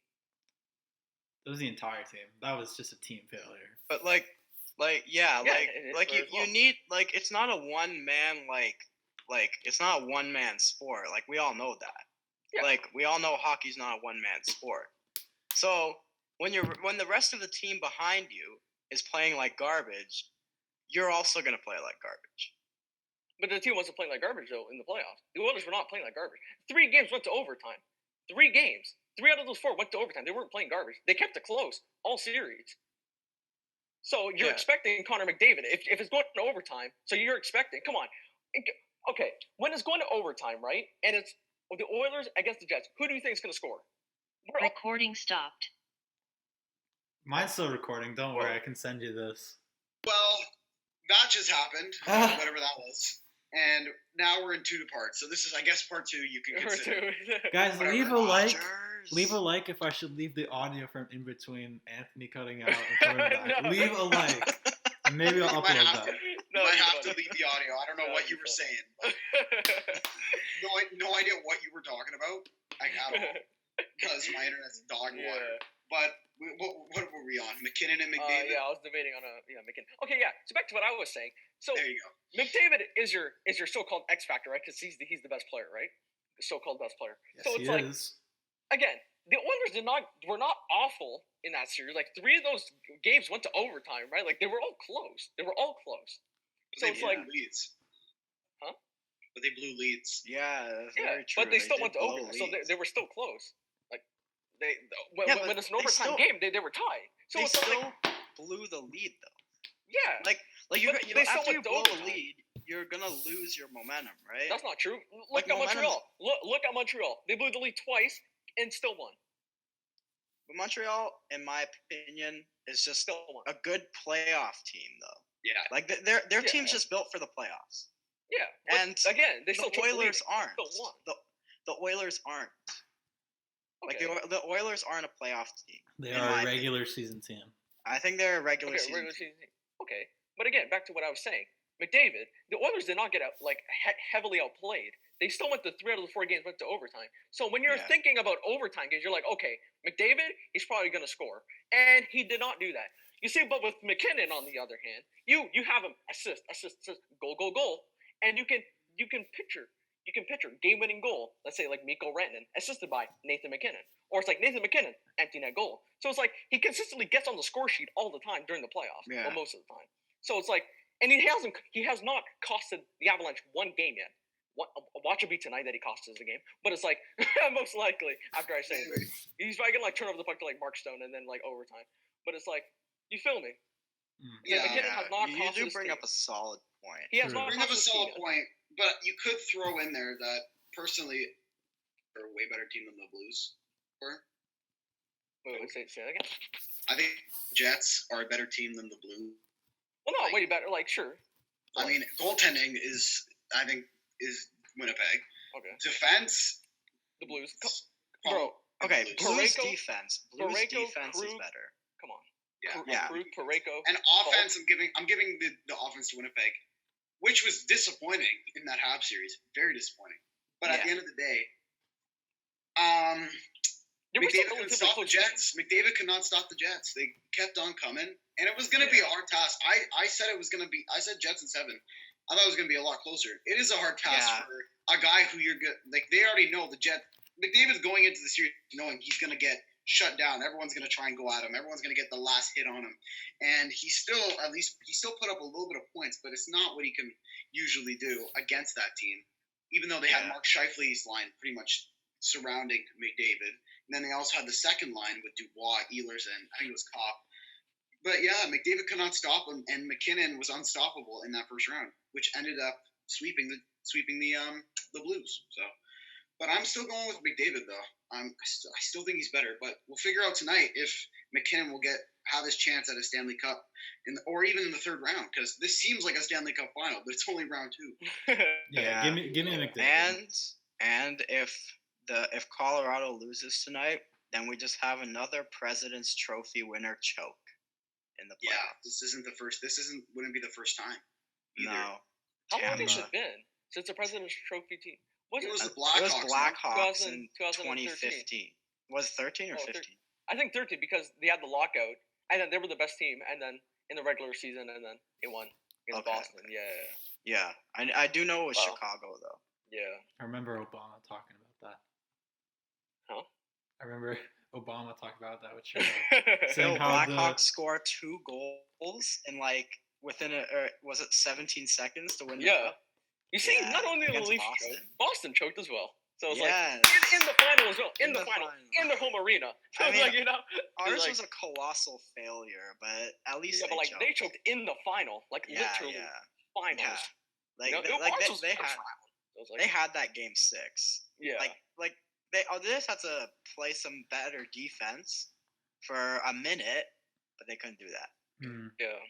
That was the entire team. That was just a team failure. But you need it's not a one man it's not a one man sport. Like we all know that. Yeah. Like we all know hockey's not a one man sport. So when the rest of the team behind you is playing like garbage, you're also gonna play like garbage. But the team wasn't playing like garbage though in the playoffs. The Oilers were not playing like garbage. 3 games went to overtime. 3 games. 3 out of those 4 went to overtime. They weren't playing garbage. They kept it close all series. So you're expecting Connor McDavid if it's going to overtime. So you're expecting. Come on. Okay, when it's going to overtime, right? And it's the Oilers against the Jets. Who do you think is going to score? Recording stopped. Mine's still recording. Don't worry, I can send you this. Well, that just happened. Whatever that was. And now we're in 2 parts. So this is, I guess, part 2 you can consider. Guys, leave a like. Leave a like if I should leave the audio from in between Anthony cutting out and coming back. No. Leave a like. And maybe I'll upload that. You might have to leave the audio. I don't know what you were saying. No idea what you were talking about at all. Because my internet's dog water. But what were we on? McKinnon and McDavid? I was debating on McKinnon. Okay, yeah. So back to what I was saying. So there you go. McDavid is your so-called X factor, right? Because he's the best player, right? The so-called best player. Yes, so it's he is. Again, the Oilers were not awful in that series. Like 3 of those games went to overtime, right? Like they were all close. But so it's leads. Huh? But they blew leads. Yeah, that's very true. But they still went to overtime, so they were still close. Like when it's an overtime game, they were tied. So they still blew the lead though. Yeah. Like after you blow the lead, you're gonna lose your momentum, right? That's not true. Look at Montreal. Look at Montreal. They blew the lead twice and still won. But Montreal, in my opinion, is just still a good playoff team, though. Yeah. Like their team's just built for the playoffs. Yeah. And again, the Oilers aren't. Still won. The Oilers aren't. Okay. Like the Oilers aren't a playoff team. They are a regular season team. I think they're a regular season team. Okay. But again, back to what I was saying. McDavid, the Oilers did not get heavily outplayed. They still went to 3 out of the 4 games went to overtime. So when you're thinking about overtime games, you're like, okay, McDavid, he's probably going to score. And he did not do that. You see, but with McKinnon, on the other hand, you have him assist, goal. And you can picture game-winning goal, let's say like Mikko Rantanen, assisted by Nathan McKinnon. Or it's like Nathan McKinnon, empty net goal. So it's like he consistently gets on the score sheet all the time during the playoffs, or most of the time. So it's like and he has not costed the Avalanche one game yet. Watch it be tonight that he costs us a game, but it's like most likely after I say it, he's probably gonna like turn over the puck to like Mark Stone and then like overtime. But it's like, you feel me? Yeah, McKinnon has not you cost do his bring team. up a solid point. He has not Bring up a solid point, but you could throw in there that personally, they're a way better team than the Blues were. Wait, say that again. I think Jets are a better team than the Blues. Well, no, way better. Like, sure. I mean, goaltending is Winnipeg. Okay. Defense, The Blues, probably bro. Okay, Blues. Blues Parayko- defense. Parayko, Defense is Krug. better. Come on. Yeah. Krug, Parayko. And offense, I'm giving the offense to Winnipeg, which was disappointing in that Habs series. Very disappointing. But at the end of the day, McDavid couldn't stop the Jets. McDavid could not stop the Jets. They kept on coming, and it was going to be a hard task. I said it was going to be. I said Jets in 7. I thought it was going to be a lot closer. It is a hard task for a guy who you're good. Like, they already know the Jets. McDavid's going into the series knowing he's going to get shut down. Everyone's going to try and go at him. Everyone's going to get the last hit on him, and he still put up a little bit of points, but it's not what he can usually do against that team. Even though they had Mark Scheifele's line pretty much surrounding McDavid. And then they also had the second line with Dubois, Ehlers, and I think it was Kopp. But yeah, McDavid could not stop him, and McKinnon was unstoppable in that first round, which ended up sweeping the Blues. So, but I'm still going with McDavid though. I still think he's better, but we'll figure out tonight if McKinnon will have his chance at a Stanley Cup, or even in the third round, because this seems like a Stanley Cup final, but it's only round 2. Yeah, give me McDavid. And if Colorado loses tonight, then we just have another President's Trophy winner choke in the playoffs. Yeah, this wouldn't be the first time either. No. How long has it been since the President's Trophy team? It was the It was Blackhawks. Blackhawks in 2015. Was it 13 or 15? I think 13 because they had the lockout, and then they were the best team, and then in the regular season, and then it won against Boston. Okay. Yeah. I do know it was Chicago though. Yeah. I remember Obama talking about that. Huh? I remember Obama talking about that with Chicago. Saying Blackhawks score 2 goals in within was it 17 seconds to win the cup? You see, not only the Leafs choked, Boston choked as well. So it's in the final as well. In the final. In their home arena. So ours was a colossal failure, but at least they choked in the final. Literally finals. They had that game 6. Yeah. They just had to play some better defense for a minute, but they couldn't do that. Yeah.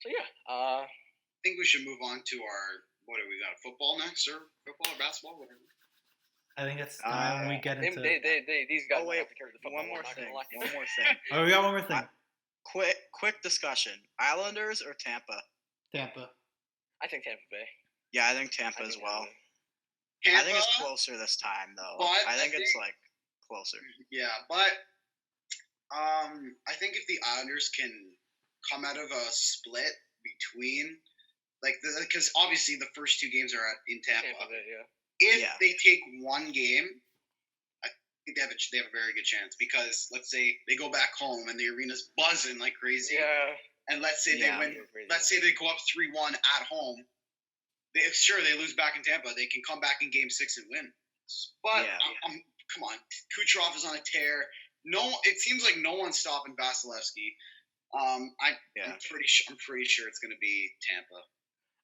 So I think we should move on to our we got? Football next, or football or basketball, whatever. I think it's time we get into. These guys have to carry the football. One more thing. Oh, we got one more thing. Quick discussion. Islanders or Tampa? Tampa. I think Tampa Bay. Yeah, I think Tampa as well. Tampa, I think it's closer this time, though. I think it's closer. Yeah, but I think if the Islanders can come out of a split between, because obviously the first 2 games are in Tampa. If they take one game, I think they have a very good chance, because let's say they go back home and the arena's buzzing like crazy. Yeah. And let's say they win. Let's say they go up 3-1 at home. They lose back in Tampa. They can come back in Game 6 and win. But come on, Kucherov is on a tear. It seems like no one's stopping Vasilevsky. I'm pretty sure it's going to be Tampa.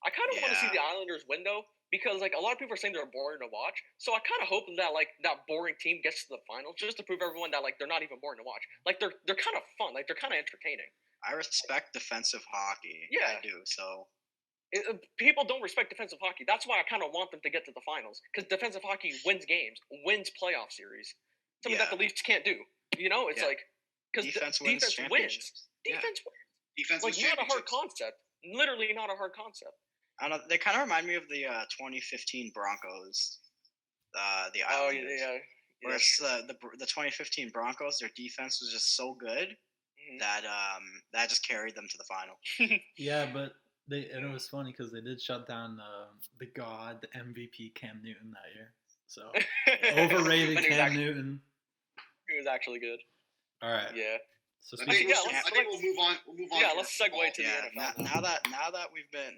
I kind of want to see the Islanders win though, because a lot of people are saying they're boring to watch. So I kind of hope that that boring team gets to the finals, just to prove everyone that they're not even boring to watch. They're kind of fun. They're kind of entertaining. I respect defensive hockey. Yeah, I do. So. People don't respect defensive hockey. That's why I kind of want them to get to the finals, because defensive hockey wins games, wins playoff series. Something that the Leafs can't do. It's because defense wins. Defense wins. Defense wins not a hard concept. Literally not a hard concept. I don't know. They kind of remind me of the 2015 Broncos. The Islanders. Where it's the 2015 Broncos, their defense was just so good that just carried them to the final. Yeah, but it was funny because they did shut down the MVP Cam Newton that year. So overrated Cam Newton. He was actually good. All right. Yeah. So I speaking, think, Yeah, I think we'll move on. We'll move on. Yeah, to let's our segue football. to the Yeah, NFL.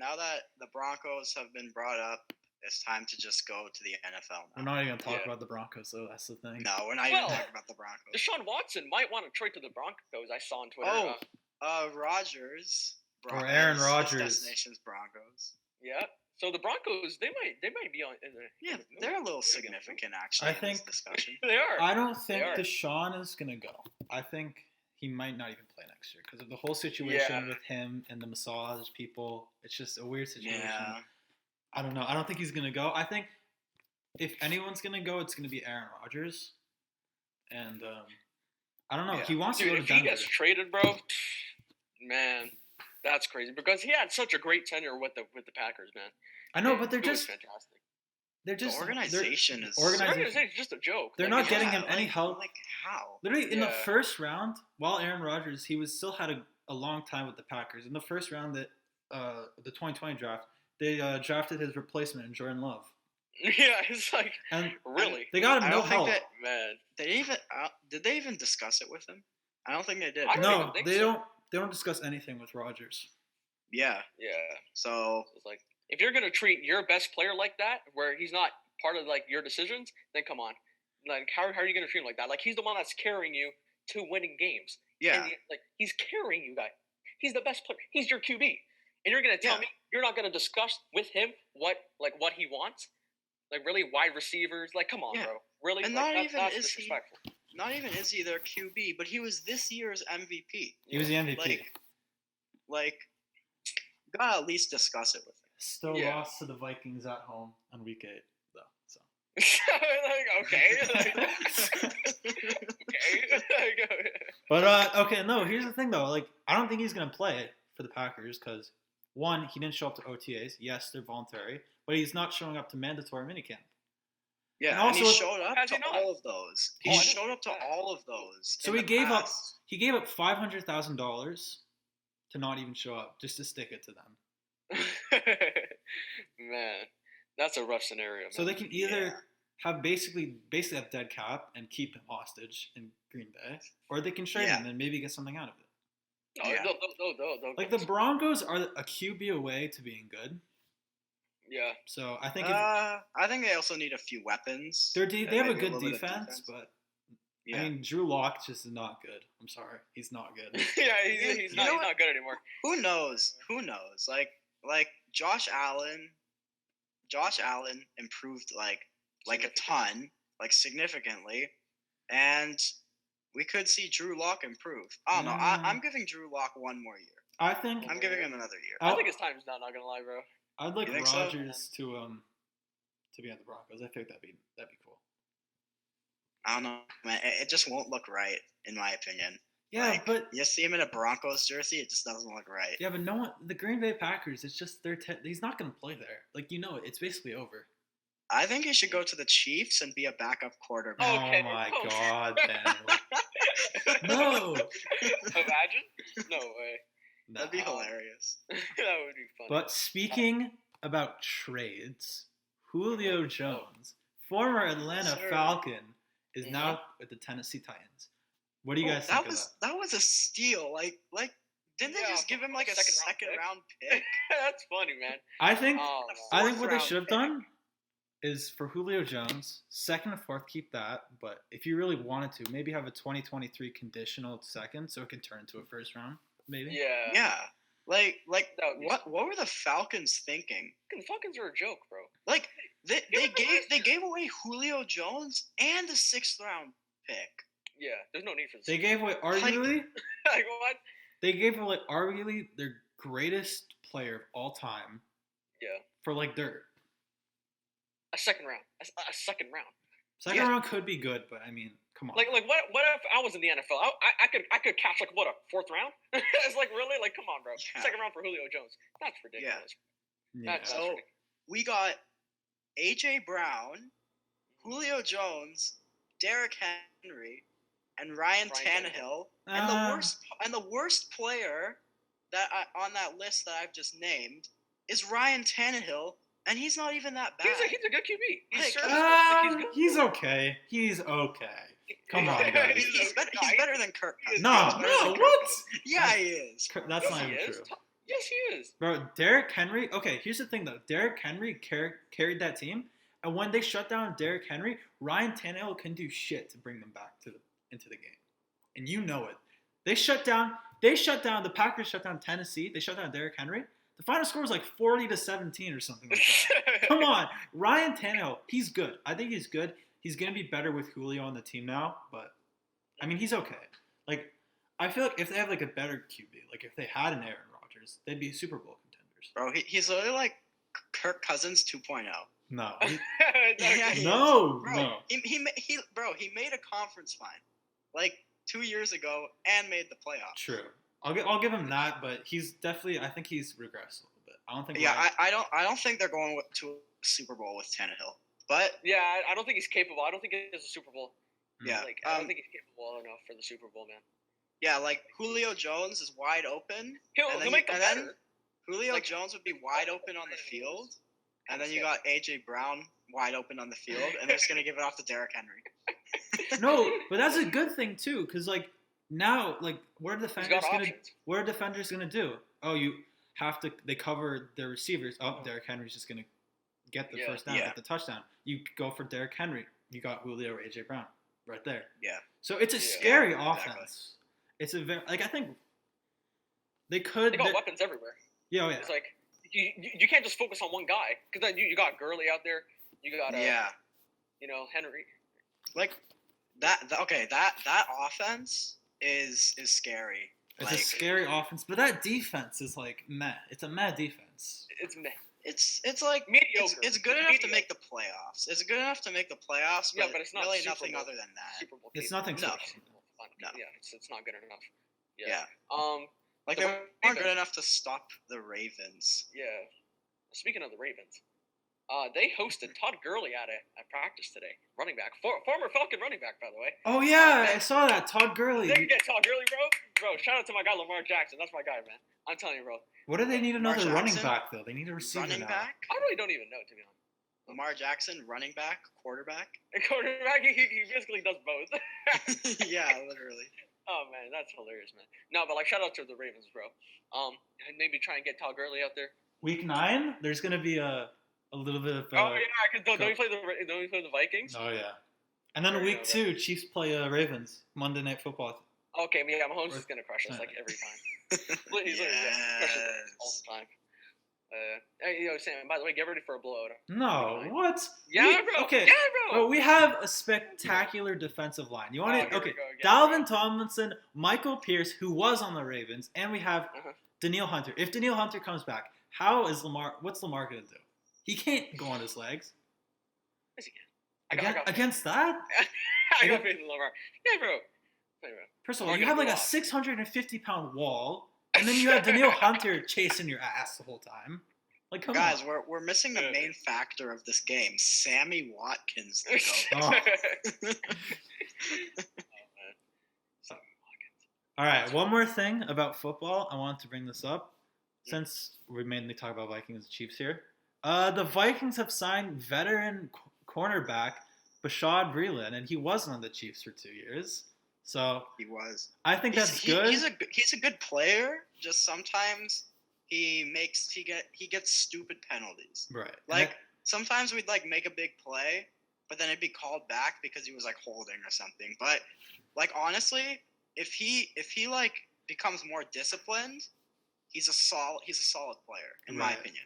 now that the Broncos have been brought up, it's time to just go to the NFL we're now. not even gonna talk Yeah. about the Broncos, though. That's the thing. No, we're not Well, even talking about the Broncos. Deshaun Watson might want to trade to the Broncos. I saw on Twitter. Rodgers. Or Aaron his Rodgers. destination's Broncos. Yeah. So the Broncos, they might be on. Yeah, in the they're a little move. significant actually I in this think- discussion. They are. I don't think are. Deshaun is gonna go. I think he might not even play next year because of the whole situation with him and the massage people. It's just a weird situation. Yeah. I don't know. I don't think he's gonna go. I think if anyone's gonna go, it's gonna be Aaron Rodgers. And I don't know. Yeah. He wants Dude, to go to if he Denver. gets traded, bro, man, that's crazy because he had such a great tenure with the Packers, man. I know, but they're It was just fantastic. they're just The organization is The organization. organization's just a joke. They're Like, not it's getting just- him any help. Like how? Literally in the Yeah. first round, while Aaron Rodgers, he was still had a long time with the Packers. In the first round, that the 2020 draft, they drafted his replacement in Jordan Love, Yeah, it's like and really, they got him I no don't think help. that man. did they even discuss it with him? I don't think they did. I don't No, even think they so. don't discuss anything with Rodgers. Yeah. Yeah, So it's like if you're gonna treat your best player like that, where he's not part of like your decisions, then come on. Like how are you gonna treat him like that? Like he's the one that's carrying you to winning games. yeah. And like he's carrying you guys. He's the best player. He's your QB, and you're gonna tell Yeah. me you're not gonna discuss with him what he wants. Like really wide receivers. Like come on, Yeah. bro. Really? And like, not even that's is he- disrespectful. Not even is he their QB, but he was this year's MVP. He was the MVP. Like, gotta at least discuss it with him. Still Yeah. lost to the Vikings at home on week 8, though. So like, okay. Okay. But okay, no. Here's the thing, though. Like, I don't think he's gonna play for the Packers because one, he didn't show up to OTAs. Yes, they're voluntary, but he's not showing up to mandatory minicamp. Yeah, And and he also- showed up Has to he not? all of those. He Oh, I showed didn't up to know that. all of those. So in he the gave up. past. He gave up $500,000 to not even show up, just to stick it to them. Man, that's a rough scenario. Man. So they can either Yeah. have basically have dead cap and keep him hostage in Green Bay, or they can trade Yeah. him and maybe get something out of it. Oh, Yeah. they'll Like get the Broncos are a QB away to being good. yeah. So I think if I think they also need a few weapons. they and have a maybe good little bit of defense, but yeah. I mean Drew Lock just is not good. I'm sorry, he's not good. Yeah, You he's know what? not good anymore. Who knows? Who knows? Like Josh Allen improved like a ton, like significantly, and we could see Drew Lock improve. I don't know. I'm giving Drew Lock one more year. I think I'm giving him another year. I think his time's not gonna lie, bro. I'd like You think so? Rodgers to be on the Broncos. I think that'd be cool. I don't know, man. It just won't look right, in my opinion. Yeah, Like, but you see him in a Broncos jersey, it just doesn't look right. yeah, but no one. The Green Bay Packers. It's just he's not gonna play there. Like it's basically over. I think he should go to the Chiefs and be a backup quarterback. Okay. Oh my Oh. God, Daniel. No. Imagine? No way. That'd be Nah. hilarious. That would be funny. But speaking about trades, Julio Jones, former Atlanta sir. Falcon, is now with the Tennessee Titans. What do you guys think of that? That was a steal. Like didn't they Yeah, just give him like a second round pick? That's funny, man. I think Oh, I man. think what they round should have pick. done is for Julio Jones, second and fourth, keep that. But if you really wanted to, maybe have a 2023 conditional second, so it can turn into a first round, maybe. Yeah. Yeah. Like That would be what were the Falcons thinking? Fucking Falcons are a joke, bro. Like they Give him the gave away Julio Jones and the 6th round pick. Yeah, there's no need for this. They gave away arguably like what? they gave away arguably their greatest player of all time Yeah, for like dirt. a second round. A second round. Second Yeah. round could be good, but I mean, come on. Like what if I was in the NFL? I could catch like what, a 4th round? It's like really like come on, bro. Yeah. Second round for Julio Jones. That's ridiculous. yeah. That's So ridiculous. we got AJ Brown, Julio Jones, Derrick Henry, and Ryan Tannehill. And the worst player that on that list that I've just named is Ryan Tannehill, and he's not even that bad. He's a good QB. He's Like, serviceable. Like, he's good. He's okay. He's okay. Come on, guys. He's better than Kirk Cousins. No, He's better than Kirk what? Cousins. Yeah, he is. That's Yes, not he even is. true. Yes, he is. Bro, Derrick Henry. Okay, here's the thing though. Derrick Henry carried that team, and when they shut down Derrick Henry, Ryan Tannehill can do shit to bring them back into the game, and you know it. They shut down. The Packers shut down Tennessee. They shut down Derrick Henry. The final score was like 40-17 or something like that. Come on, Ryan Tannehill. He's good. I think he's good. He's gonna be better with Julio on the team now, but I mean he's okay. Like I feel like if they have like a better QB, like if they had an Aaron Rodgers, they'd be Super Bowl contenders. Bro, he's literally like Kirk Cousins 2.0. No. Yeah, he No. Bro, No. he made a conference final like 2 years ago and made the playoffs. True. I'll give him that, but he's definitely. I think he's regressed a little bit. I don't think. Yeah, I don't think they're going to a Super Bowl with Tannehill. But yeah, I don't think he's capable. I don't think it's a Super Bowl. yeah, Like I don't think he's capable enough for the Super Bowl, man. yeah, like Julio Jones is wide open. He'll make them better. Julio Jones would be wide open on the field, and then you got AJ Brown wide open on the field, and they're just gonna give it off to Derrick Henry. No, but that's a good thing too, because like now, like what are He's defenders got gonna? options. What are defenders gonna do? Oh, you have to. They cover their receivers. Oh, Derrick Henry's just gonna get the first down, Yeah. get the touchdown. You go for Derrick Henry. You got Julio or AJ Brown right there. Yeah. So it's a Yeah, scary exactly. offense. It's a very I think they could. They got weapons everywhere. Yeah, oh, yeah. It's like you can't just focus on one guy because then you got Gurley out there. You got Henry. Like that offense is scary. It's a scary offense, but that defense is like meh. It's a meh defense. It's meh. It's like Mediocre. It's good enough to make the playoffs. It's good enough to make the playoffs, Yeah, but it's not really Super nothing Bowl. other than that. Super Bowl. It's team. nothing No. special. No. Yeah, it's not good enough. Yeah. Like The they weren't Ravens. good enough to stop the Ravens. Yeah. Speaking of the Ravens, they hosted Todd Gurley at practice today. Running back, former Falcon running back, by the way. Oh yeah, I saw that. Todd Gurley. There you get Todd Gurley, bro. Bro, shout out to my guy Lamar Jackson. That's my guy, man. I'm telling you, bro. What do they need another Lamar running Jackson? back though? They need a receiver Running now. back? I really don't even know, to be honest. Lamar Jackson, running back, quarterback. And quarterback, he basically does both. Yeah, literally. Oh man, that's hilarious, man. No, but like shout out to the Ravens, bro. And maybe try and get Todd Gurley out there. Week 9, there's gonna be a little bit of. Oh yeah, because don't we play the Vikings? Oh yeah. And then There you week go, 2, Chiefs play Ravens Monday Night Football. Okay, yeah, Mahomes is gonna crush us like every time. He's literally crushes us all the time. Hey, Sam. By the way, get ready for a blowout. No, what? Yeah, bro. Okay. Yeah, bro. Oh, we have a spectacular defensive line. You want Oh, it? here we Okay. go again, Dalvin bro. Tomlinson, Michael Pierce, who was on the Ravens, and we have Uh-huh. Daniil Hunter. If Daniil Hunter comes back, what's Lamar gonna do? He can't go on his legs. Yes, he can. I got Against that? I got faith in Lamar. Yeah, bro. Hey, bro. First of all, Lamar you have gonna like a go off. 650-pound wall, and then you have Daniil Hunter chasing your ass the whole time. Like, come Guys, on. we're missing the main factor of this game. Sammy Watkins. To go. Oh. All right, one more thing about football. I wanted to bring this up since we mainly talk about Vikings and Chiefs here. The Vikings have signed veteran cornerback Bashad Breeland, and he wasn't on the Chiefs for 2 years. So He was. I think that's good. He's a good player. Just sometimes he gets stupid penalties. Right. Like sometimes we'd like make a big play, but then it'd be called back because he was like holding or something. But like honestly, if he like becomes more disciplined, he's a solid player in my Right. opinion.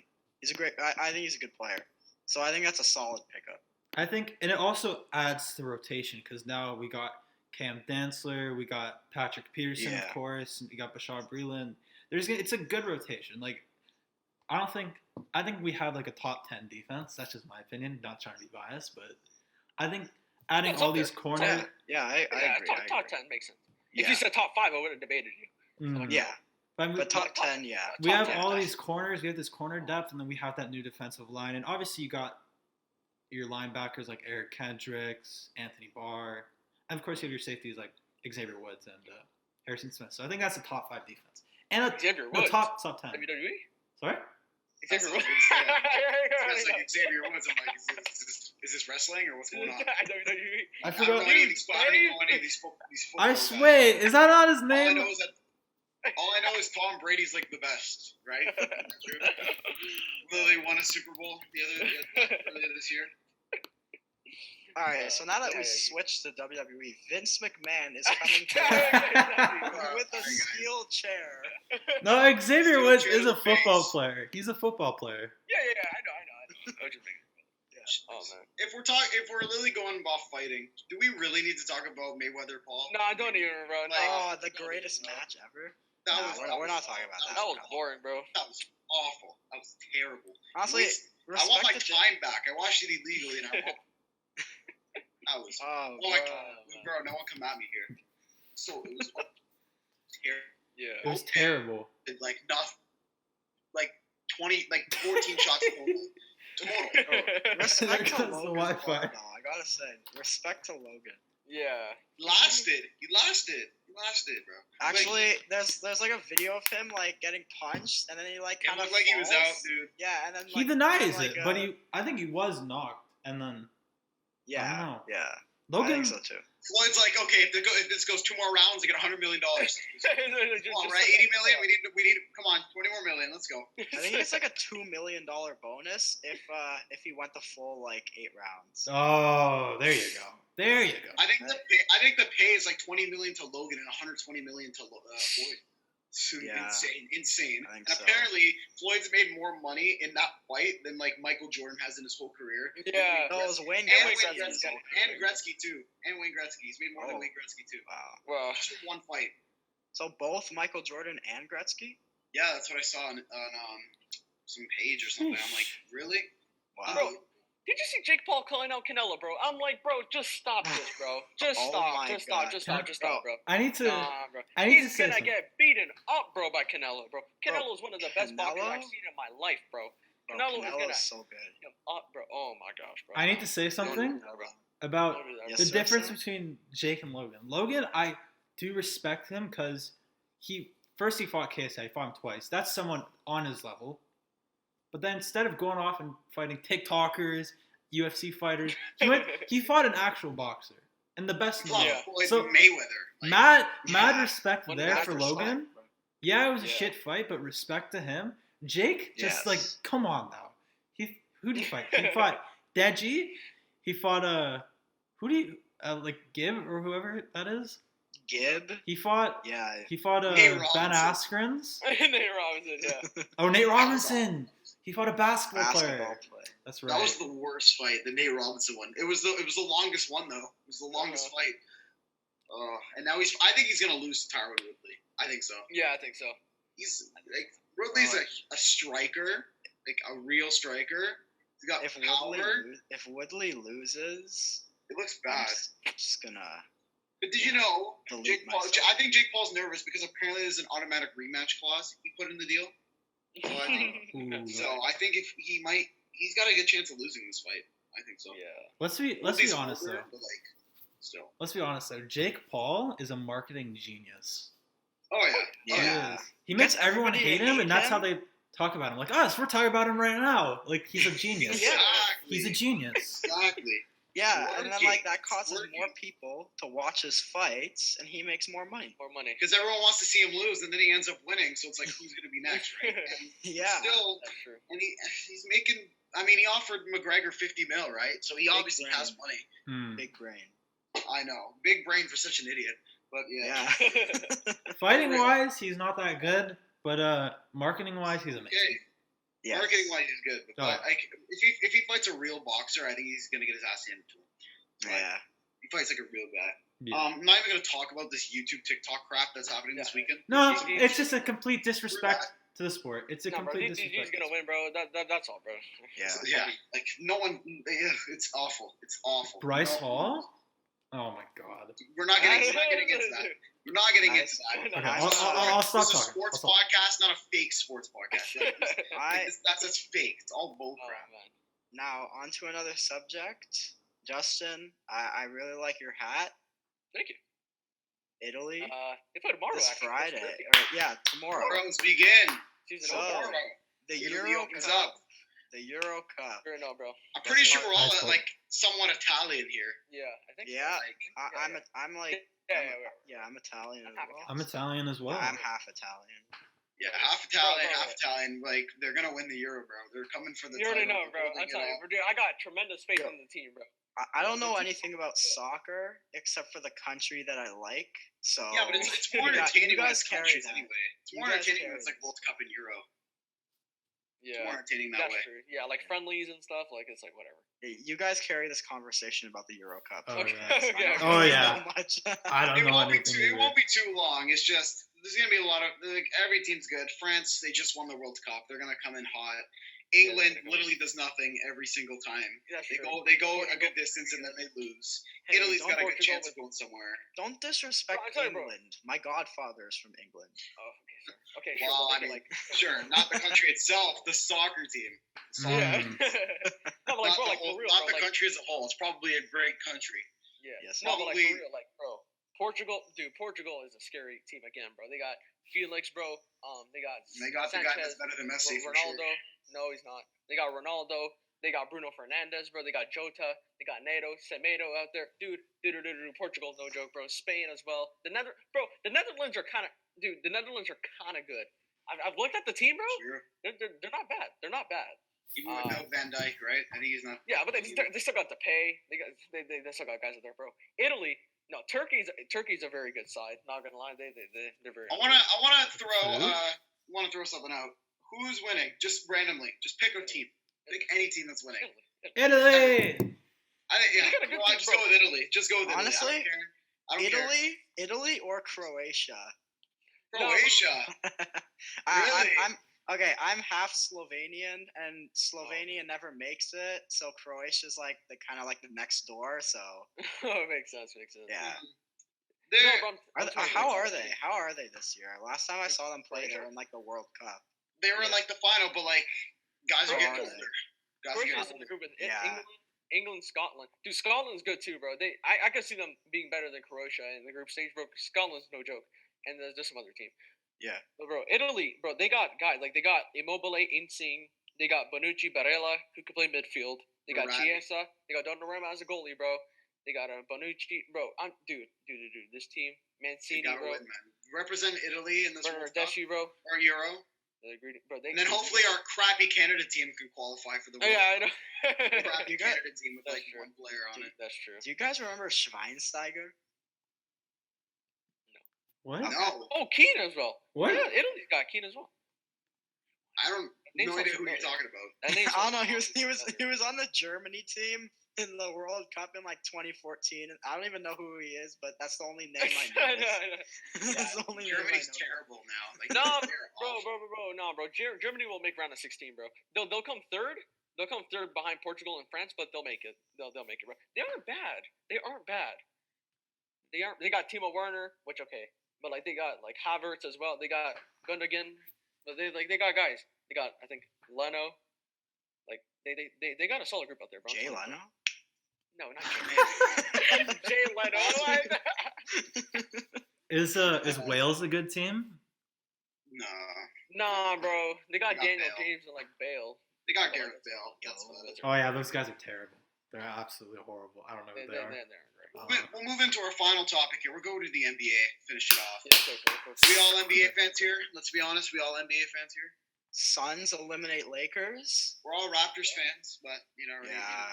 I think he's a good player. So I think that's a solid pickup. I think, and it also adds to the rotation because now we got Cam Dantzler, we got Patrick Peterson, Yeah. of course, and we got Bashard Breeland. It's a good rotation. Like, I think we have like a top 10 defense. That's just my opinion. Not trying to be biased, but I think adding It's all up these there. corners. Yeah, I agree. Top 10 makes sense. Yeah. If you said top 5, I would have debated you. Yeah, But but top 10, yeah. we top have 10, all top these corners. We have this corner depth, and then we have that new defensive line. And obviously, you got your linebackers like Eric Kendricks, Anthony Barr, and of course, you have your safeties like Xavier Woods and Harrison Smith. So I think that's a top 5 defense and Xavier the Woods. top 10. WWE? Sorry. That's Xavier what I Woods. was gonna say. I It's like Xavier Woods. I'm like, is this wrestling or what's going on? WWE. I I don't forgot. know any of these. I don't know any of these football I guys. swear, is that not his All I name? know is that. All I know is Tom Brady's like the best, right? Literally won a Super Bowl earlier this year. All right, so now that we Yeah. switched to WWE, Vince McMahon is coming with a steel chair. No, Xavier Still Woods true is a to the football face. player. He's a football player. Yeah, I know. I was just making Oh man. If we're literally going off fighting, do we really need to talk about Mayweather Paul? No, I don't even, bro. No, Oh, the greatest match ever. That No, was, we're not talking about that. that was boring, bro. That was awful. That was terrible. Honestly, I want my respect to time back. I watched it illegally, and I want. That was. Oh, Oh my bro. god, bro! No one come at me here. So it was terrible. Yeah. It was terrible. Like nothing. Like 14 shots total. Respect to Because the Logan's Wi-Fi. part, though, I gotta say, respect to Logan. Yeah. He lasted, bro. Actually, there's like a video of him like getting punched, and then he like It kind of looked like he was out, dude. Yeah, and then He like, denies like, it, but I think he was knocked, and then yeah, I don't know. yeah. I Logan. think so too. Floyd's like, okay, if this goes 2 more rounds, I get $100 million. Come on, right? 80 million. We need. Come on, 20 more million. Let's go. I think it's like a $2 million bonus if he went the full like 8 rounds. Oh, there you go. There you go. I think the pay is like 20 million to Logan and 120 million to Floyd. It's Yeah. insane. I think And so. apparently, Floyd's made more money in that fight than like Michael Jordan has in his whole career. Yeah. No, it was Wayne And Gretzky. Wayne Gretzky, and Gretzky too, and Wayne Gretzky. He's made more than Oh. Wayne Gretzky too. Wow. Well, Just with one fight. So both Michael Jordan and Gretzky? Yeah, that's what I saw on some page or something. I'm like, really? Wow. Bro, did you see Jake Paul calling out Canelo, bro? I'm like, bro, just stop this, bro. Just Oh stop. my Just God. stop, bro. I need to. Nah, bro. I need to He's say gonna something. get beaten up, bro, by Canelo, bro. Canelo's one of the best boxers Canelo? I've seen in my life, bro. Bro, Canelo is gonna is so good. him up, bro. Oh my gosh, bro. I need to say something about Yes, the sir, difference sir. between Jake and Logan. Logan, I do respect him because he fought KSI. He fought him twice. That's someone on his level. But then instead of going off and fighting TikTokers, UFC fighters, he fought an actual boxer and the best. in the Floyd world. Floyd So Mayweather. mad respect What there mad for respect, Logan. bro. Yeah, it was a Yeah. shit fight, but respect to him. Jake, just Yes. like, come on now. Who did he fight? He fought Deji. He fought who do you like Gibb or whoever that is? Gibb? He fought Yeah. Nate Ben Robinson. Askrens. Nate Robinson, yeah. Oh, Nate Robinson. He fought a basketball Basketball player. play. That's That right. was the worst fight, the Nate Robinson one. It was the longest one though. It was the longest fight. And now I think he's gonna lose to Tyron Woodley. I think so. Yeah, I think so. He's like Woodley's a striker, like a real striker. He's got If power. Woodley loses, It looks I'm bad. just gonna. But did you know Delete Jake Paul? myself. I think Jake Paul's nervous because apparently there's an automatic rematch clause he put in the deal. So I think, Ooh. so I think if he's got a good chance of losing this fight. I think so. Yeah. Let's be Woodley's honest older, though. but like, still. Let's be honest though. Jake Paul is a marketing genius. Oh yeah. Yeah. Oh, He is. He makes Gets everyone everybody hate to him, hate and that's him. how they talk about him. Like us, we're talking about him right now. Like he's a genius. Yeah. Exactly. He's a genius. Exactly. Yeah, and then Working. like that causes Working. more people to watch his fights, and he makes more money. More money. Because everyone wants to see him lose, and then he ends up winning. So it's like, who's going to be next, right? And Yeah. still, That's true. and he's making. I mean, he offered McGregor 50 mil, right? So he Big obviously brain. has money. Hmm. Big brain. I know, big brain for such an idiot. But yeah. Yeah. Fighting wise, he's not that good, but marketing wise, he's amazing. Okay. Yes. Marketing wise, he's good. But Oh. like, if he fights a real boxer, I think he's going to get his ass handed to him. Yeah. He fights like a real guy. Yeah. I'm not even going to talk about this YouTube TikTok crap that's happening this weekend. No, He's- it's just a complete disrespect to the sport. It's a Nah, bro, complete DG's disrespect. gonna win, bro. That's all, bro. Yeah. Yeah, like no one. It's awful. It's awful. Bryce No- Hall? Oh my god. We're not getting into that. We're not getting into that. Okay, Nice. I'll stop This is a talking. sports I'll stop. podcast, not a fake sports podcast. I That's fake. It's all bull Oh, crap. man. now on to another subject. Justin, I really like your hat. Thank you. Italy They play tomorrow, this actually. Friday. That's Or, yeah, tomorrow. Bros begin. Season So- opener. Tomorrow. The Italy Euro opens Cup. up. The Euro Cup. I don't know, bro. I'm pretty sure fun. we're all That's cool. like somewhat Italian here. Yeah, I think. Yeah, So. I'm like I'm Italian as well. I'm Italian as well. I'm half Italian. Yeah, half Italian, Bro. half Italian. Like they're gonna win the Euro, bro. They're coming for the You already title. know, bro. They're I'm holding it telling you, up. bro. Dude, I got tremendous faith in the team, bro. I don't know anything about soccer except for the country that I like. So Yeah, but it's more you entertaining when guys it's carry countries that. anyway. It's You more guys entertaining when carry it's like this. World Cup and Euro. It's Yeah, more entertaining that that's way. true. Yeah, like friendlies and stuff. Like it's like whatever. You guys carry this conversation about the Euro Cup. Oh, Okay, yeah. okay. Oh, Really yeah. know much. I don't It know won't be anything too. It either. won't be too long. It's just there's gonna be a lot of like every team's good. France, they just won the World Cup. They're gonna come in hot. England they're gonna go. literally does nothing every single time. That's They true. go a good distance and then they lose. Hey, Italy's don't, got a good Portugal chance of with- going somewhere. don't disrespect Bro, I'm sorry, bro. England. My godfather is from England. Oh, okay, sure. Okay, sure. Well, I but, mean, like, sure, not the country itself, the soccer team. yeah. Mm. No, but like, Not, bro, the, like whole, for real, not bro. the Like, country as a whole. It's probably a great country. yeah. Yes, No, but like probably- for real, like, bro, Portugal is a scary team again, bro. They got Felix, bro. They got And they got the Sanchez, guy that's better than Messi for Ronaldo. sure. No, he's not. They got Ronaldo. They got Bruno Fernandes, bro. They got Jota. They got Neto, Semedo out there. Dude. Portugal's no joke, bro. Spain as well. The Netherlands are kind of good. I've looked at the team, bro. Sure. They're not bad. They're not bad. Even without Van Dijk, right? I think he's not. Yeah, but they still got to pay. They still got guys out there, bro. Italy, no, Turkey's a very good side. Not gonna lie, they're very. I wanna throw Who? throw something out. Who's winning? Just randomly. Just pick a team. Pick any team that's winning. Italy. Yeah. got a good team, Just bro. go with Italy. Just go with Italy. Honestly, I don't care. Italy or Croatia. Croatia. Really? I'm half Slovenian, and Slovenia never makes it, so Croatia's like the kind of like the next door. So Makes sense. yeah. They're, No, but How are they? How are they this year? Last time I saw them play, they were in like the World Cup. they were in like the final, but like guys are getting Are older. they? Guys are Croatia's getting in the older. group with Yeah. England, Scotland. Dude, Scotland's good too, bro. I could see them being better than Croatia in the group stage, bro. Scotland's no joke, and there's just some other team. Yeah. But bro, Italy, bro, they got guys like they got Immobile, Insigne, they got Bonucci, Barella, who can play midfield. They got Verratti. Chiesa, they got Donnarumma as a goalie, bro. They got Bonucci, bro. Dude, this team, They Mancini, gotta bro, win, man. Represent Italy in this World Cup Bernardeschi, bro. or Euro, Bro, and then hopefully our crappy Canada team can qualify for the Oh, World yeah, I Cup. know. Crappy You got- Canada team with That's like true. one player on it. That's true. Do you guys remember Schweinsteiger? What? No, Oh, Keane as well. What? Yeah, Italy's got Keane as well. I don't. Name's No not idea who familiar. you're talking about. That name's I don't not know. He familiar. was on the Germany team in the World Cup in like 2014. And I don't even know who he is, but that's the only name I know. That's the only Germany's name I know. terrible now. Like, No, they're bro, awful. Germany will make round of 16, bro. They'll come third. They'll come third behind Portugal and France, but they'll make it. They'll make it, bro. They aren't bad. They got Timo Werner, which okay, but like they got like Havertz as well. They got Gundogan. But they got guys. They got I think Leno. Like they got a solid group out there, bro. Jay Leno? No, not Jay. Jay Leno. What? Is Wales a good team? Nah, Nah, bro. They got They got Daniel Bale. James and like Bale. they got Gareth Bale. That's about it. Oh yeah, those guys are terrible. They're absolutely horrible. I don't know who they are. They're great. We'll move into our final topic here. We'll go to the NBA. Finish it off. Yeah, go. We all NBA fans here. Let's be honest. We all NBA fans here. Suns eliminate Lakers. We're all Raptors fans, but you know. Yeah,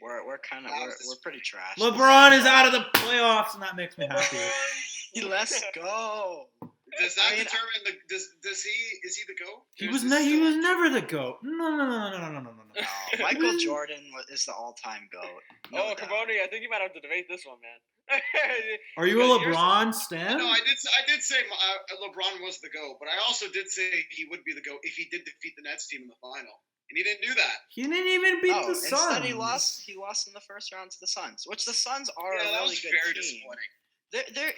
we're kind of we're pretty trash. LeBron is out of the playoffs, and that makes me happy. Let's go. Does that I mean, determine the? Is he the GOAT? He Or was is this he still- was never the GOAT. No. No, Michael Jordan is the all-time goat. No Oh, doubt. Cavoni, I think you might have to debate this one, man. Are you a Because you're LeBron stan? No, I did say LeBron was the GOAT, but I also did say he would be the GOAT if he did defeat the Nets team in the final, and he didn't do that. He didn't even beat Oh, the Suns. instead he lost in the first round to the Suns, which the Suns are Yeah, a that really was good very team. disappointing.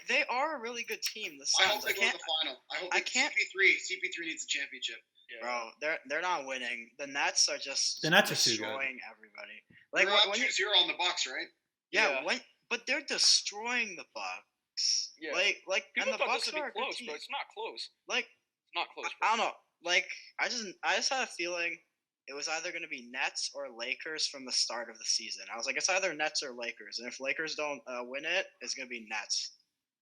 They are a really good team. The I hope Suns. they go to the final. I hope I that can't- CP3 needs a championship. Bro, they're not winning. The Nets are just The Nets are too good. destroying everybody. Like They're up when you, 2-0 on the Bucks, right? yeah, Yeah. but they're destroying the Bucks. Yeah. Like People and the thought Bucks this would are be a good close, team. bro. It's not close. Like It's not close, bro. I don't know. I just had a feeling it was either going to be Nets or Lakers from the start of the season. I was like, it's either Nets or Lakers, and if Lakers don't win it, it's going to be Nets.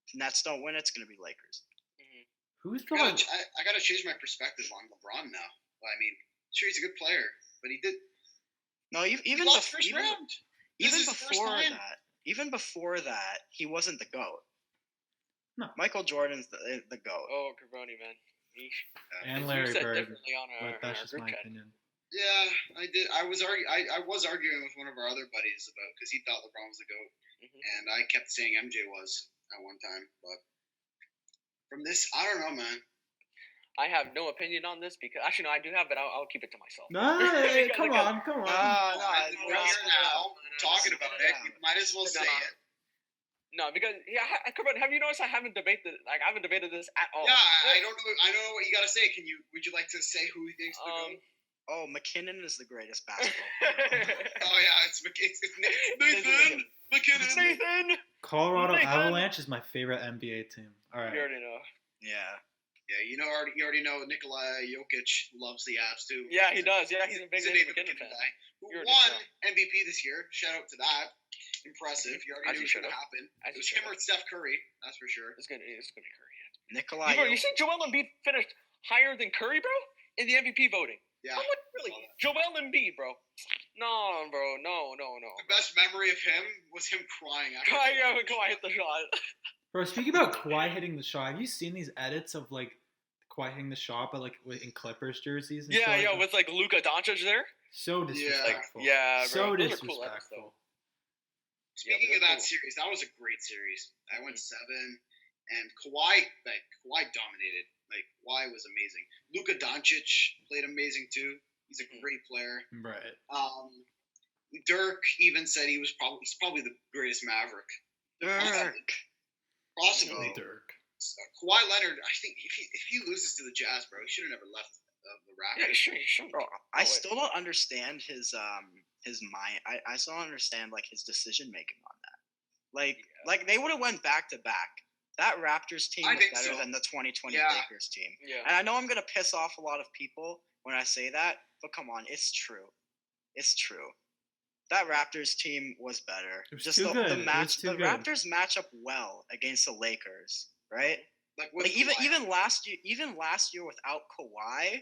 If Nets don't win it, it's going to be Lakers. Who's I going? gotta change my perspective on LeBron now. I mean, sure, he's a good player, but he did. No, He even lost first round. This even is the first before time. that, even before that, he wasn't the GOAT. No. Michael Jordan's the GOAT. Oh, Cabroni, man. And You Larry said Bird. differently on our, But that's our just group my chat. opinion. Yeah, I did. I was arguing with one of our other buddies about because he thought LeBron was the GOAT, and I kept saying MJ was at one time. But from this, I don't know, man. I have no opinion on this because actually, no, I do have, but I'll keep it to myself. No, Because- come on. No, We're here now talking about it. You might as well say it. No, because Cabroni, have you noticed I haven't debated this at all? Yeah, I don't know. I don't know what you gotta say. Would you like to say who you think's the GOAT? Oh, McKinnon is the greatest basketball. Oh yeah, it's Nathan McKinnon. Nathan. Colorado Nathan. Avalanche is my favorite NBA team. All right. You already know. Yeah. Yeah, you already know Nikolai Jokic loves the Abs too. Yeah, he does. Yeah, he's a big Nathan Nathan McKinnon fan. guy who You already won know. MVP this year. Shout out to that. Impressive. You already As knew it you was going to should've. happen. As It you was him or should've. Steph Curry, that's for sure. It's gonna Curry. Nikolai You see Joel Embiid finished higher than Curry, bro, in the MVP voting. Yeah. How much really? Joel Embiid, bro. No, bro. No. The best memory of him was him crying after. Kawhi hit the shot. Bro, speaking about Kawhi hitting the shot, have you seen these edits of like Kawhi hitting the shot, but like in Clippers jerseys? And Yeah, stuff? yeah, with like Luka Doncic there. So disrespectful. Yeah, So bro. Those are cool edits, though. disrespectful. Speaking Yeah, of that cool. series, that was a great series. I went 7, and Kawhi dominated. Like Kawhi was amazing. Luka Doncic played amazing too. He's a great player. Right. Dirk even said he's probably the greatest Maverick. Dirk. Possibly. Dirk. Kawhi Leonard, I think if he loses to the Jazz, bro, he should have never left the Yeah, Raptors. sure. Bro, I still don't understand his mind. I still don't understand like his decision making on that. Like they would have went back to back. That Raptors team I was think better so. than the 2020 Yeah. Lakers team. Yeah. And I know I'm gonna piss off a lot of people when I say that, but come on, it's true. It's true. That Raptors team was better. It was Just too the good. It was match. too The good. Raptors match up well against the Lakers, right? With Like even Kawhi. even last year without Kawhi,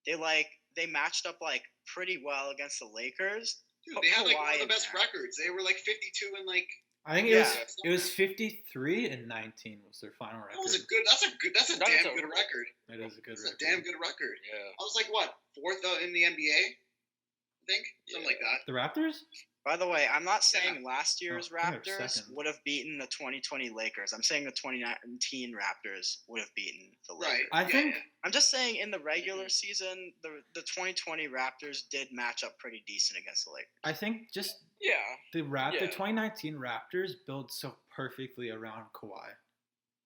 they matched up like pretty well against the Lakers. Dude, Put they had like Kawhi one of the in best there. records. They were like 52 and like I think Yeah. it was 53 and 19 was their final record. that was that's a That's damn a- good record. That is a good That's record. a damn good record. Yeah. I was like what, 4th in the NBA? I think something like that. The Raptors? By the way, I'm not saying last year's I think they're Raptors second. would have beaten the 2020 Lakers. I'm saying the 2019 Raptors would have beaten the Right. Lakers. I Yeah, think yeah. I'm just saying in the regular season, the 2020 Raptors did match up pretty decent against the Lakers. just Yeah. the Yeah. 2019 Raptors build so perfectly around Kawhi.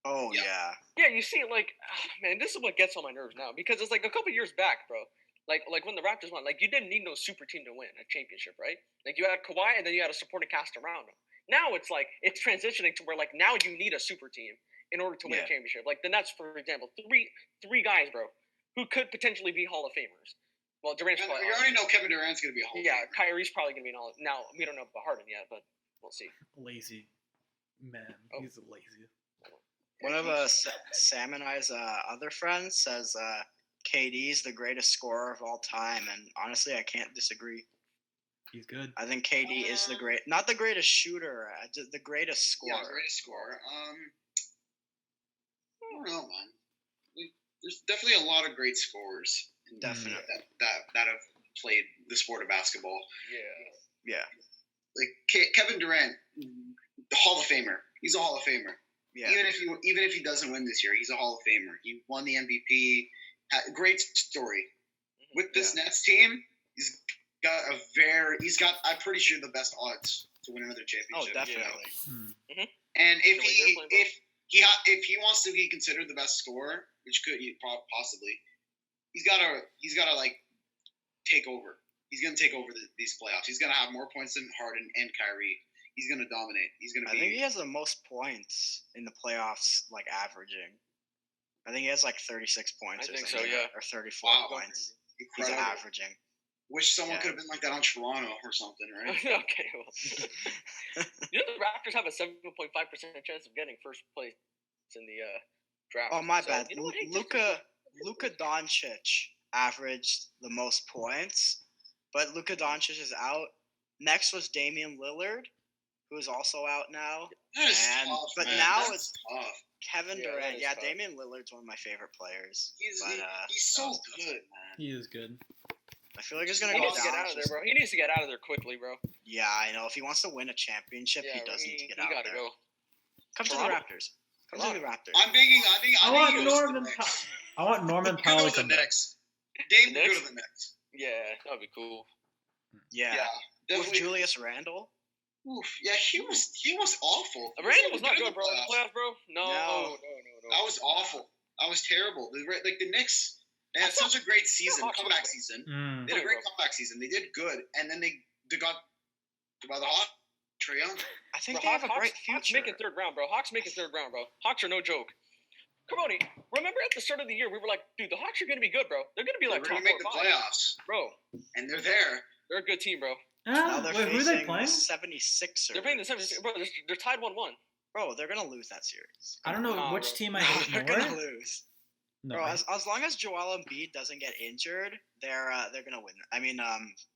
Oh Yeah. yeah. Yeah, you see, like, man, this is what gets on my nerves now because it's like a couple years back, bro. Like when the Raptors won, like you didn't need no super team to win a championship, right? Like you had Kawhi and then you had a supporting cast around him. Now it's like it's transitioning to where like now you need a super team in order to win Yeah. a championship. Like the Nets, for example, three guys, bro, who could potentially be Hall of Famers. Well, Durant's And probably. you already know Kevin Durant's gonna be a Hall of Yeah, Famer. Kyrie's probably gonna be an all. Now we don't know about Harden yet, but we'll see. Lazy man. Oh. He's lazy. One of Sam and I's other friends says KD's the greatest scorer of all time, and honestly, I can't disagree. He's good. I think KD is not the greatest shooter, just the greatest scorer. Yeah, greatest scorer. I don't know, man. There's definitely a lot of great scorers Definitely. that have played the sport of basketball. Yeah. Yeah. Like Kevin Durant, the Hall of Famer. He's a Hall of Famer. Yeah. Even if he doesn't win this year, he's a Hall of Famer. He won the MVP. Great story. With this Nets team, he's got I'm pretty sure the best odds to win another Oh, championship. definitely. And if Billy he Bear playing if he wants to be considered the best scorer, which could possibly, he's gotta like take over. He's gonna take over these playoffs. He's gonna have more points than Harden and Kyrie. He's gonna dominate. He's gonna I be. think he has the most points in the playoffs, like averaging. I think he has like 36 points I or think something. so, yeah. Or 34 Wow. points. He's Incredible. averaging. Wish someone Yeah. could have been like that on Toronto or something, right? Okay, well. The Raptors have a 7.5% chance of getting first place in the draft. Oh, my So, bad. You know what? Hey, Luka Doncic averaged the most points, but Luka Doncic is out. Next was Damian Lillard, who is also out now. That is tough, But man. now That's it's tough. Kevin Yeah, that Durant. is Yeah, tough. Damian Lillard's one of my favorite players. He's But, so that was tough. good, man. He is good. I feel like he's gonna He go needs to down. get out of there, bro. He needs to get out of there quickly, bro. Yeah, I know. If he wants to win a championship, Yeah, he does need to get he out gotta there. go. Come to the Toronto? Raptors. Come to the Raptors. I'm thinking I he want goes to Norman. the Knicks. I want Norman He could Powell go to to the come back. Knicks. Dame The could go Knicks? to the Knicks. Yeah, that would be cool. Yeah. Yeah, With definitely. Julius Randle. Oof. Yeah, he was awful. Randall was not in good, bro. In the playoffs, bro. No. That was awful. That was terrible. The Knicks. They had I thought- such a great season, Hawks comeback were- season. Mm. They had a great comeback season. They did good, and then they got by the Hawks. Trae Young. I think Bro, they have a great Hawks future. making third round, bro. Hawks making third round, bro. Hawks are no joke. Carboni, remember at the start of the year, we were like, dude, the Hawks are going to be good, bro. They're going to be They're like going top to make the 4 or 5. playoffs, Bro, and they're there. they're a good team, bro. Now they're Wait, who are they facing playing? the 76ers. They're playing the 76ers. Bro, they're tied 1-1. Bro, they're gonna lose that series. I don't know Nah, which bro. team I No, hate they're more. gonna lose. No, Bro, as long as Joel Embiid doesn't get injured, they're gonna win. I mean,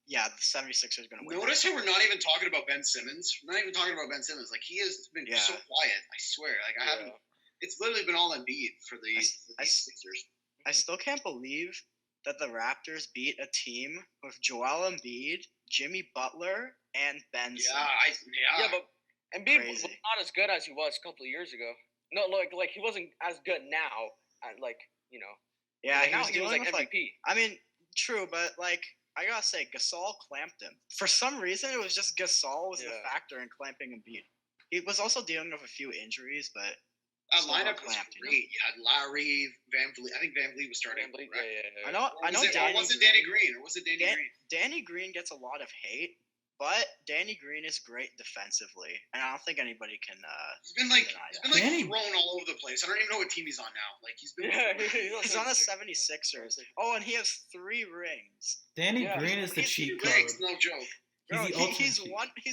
yeah, the 76ers gonna win. Notice how we're not even talking about Ben Simmons. We're not even talking about Ben Simmons. Like, he has been Yeah. so quiet. I swear. Like, I haven't. It's literally been all Embiid for the Sixers. I still can't believe that the Raptors beat a team with Joel Embiid, Jimmy Butler, and Ben Simmons. Yeah, but Embiid was Crazy. not as good as he was a couple of years ago. No, like he wasn't as good now. Like, you know. Yeah, like he now was he was dealing like with MVP. I mean, true, but like I gotta say, Gasol clamped him. For some reason, it was just Gasol was the Yeah. factor in clamping Embiid. He was also dealing with a few injuries, but That still lineup got was clamped, you know? great. You had Lowry, Van Vliet. I think Van Vliet was starting. Van Vliet, correct? yeah. I know Or was it Danny Green? Or was it Danny Dan- Green? Danny Green gets a lot of hate, but Danny Green is great defensively, and I don't think anybody can. He's been like deny that. Danny- thrown all over the place. I don't even know what team he's on now. Like, he's been. Yeah, He's on the 76ers. Oh, and he has 3 rings. Danny Yeah. Green is the He's cheat Big, code. no joke. He's Bro, the ultimate he's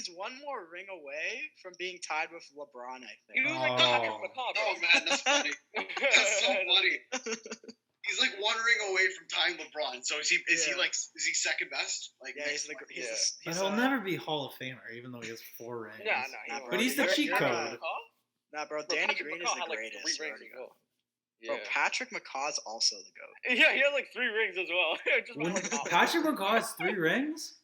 cheat. one more ring away from being tied with LeBron, I He think. was like Oh. Patrick McCaw, bro. Oh man, that's funny. That's so funny. He's like 1 ring away from tying LeBron. So is he Yeah. second best? Like, Yeah, he's the next one? he's, Yeah. the, But he's he'll a- never be Hall of Famer, even though he has 4 rings. Yeah, no, Nah, he bro, he's the you're- cheat you're, code. Nah, bro, Bro, Danny Patrick Green McCaw is the had, like, greatest. 3 you rings already as know. well. Bro, Yeah. Patrick McCaw's also the goat. Yeah, he had like 3 rings as well. Just When went, like, Patrick McCaw has 3 rings?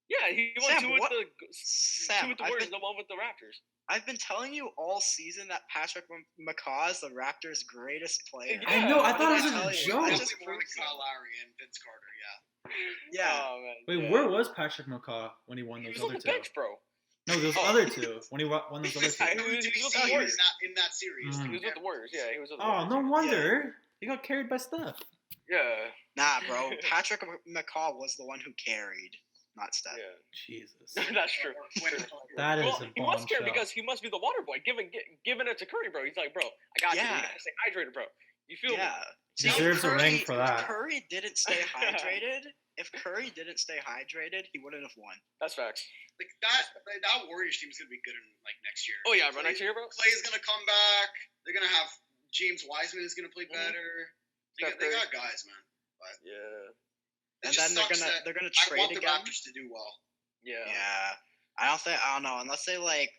Yeah, he won Sam, 2 with what- the Sam, 2 with the I've Warriors, been- the 1 with the Raptors. I've been telling you all season that Patrick McCaw is the Raptors' greatest player. Yeah. I know, I what thought did it was I a tell you? joke. I Definitely just more proved Kyle it. Lowry and Vince Carter. Yeah. Yeah. Oh, man. Wait, yeah. where was Patrick McCaw when he won He those was on other the 2? bench, bro. No, those Oh. other 2. When he won those other Yeah, 2. he was To be with the seen Warriors. in that series. Mm. He was with the Warriors. Yeah, he was with the Oh, Warriors. no wonder. He got carried by Steph. Yeah. Nah, bro. Patrick McCaw was the one who carried, not Steph. Yeah. Jesus. That's true. That is Well, a he was bombshell. scared because he must be the water boy, giving it to Curry, bro. He's like, bro, I got you. Yeah. You gotta stay hydrated, bro. You feel me? Yeah. Deserves a ring for that. If Curry didn't stay hydrated, he wouldn't have won. That's facts. Like that Warriors team is gonna be good in like next year. Oh yeah, bro. Next year, bro. Clay is gonna come back. They're gonna have James Wiseman is gonna play Mhm. better. Steph They Curry. got guys, man. Yeah. It And just then sucks that they're gonna I trade want the again. Raptors to do well. Yeah. Yeah. I don't know, unless they like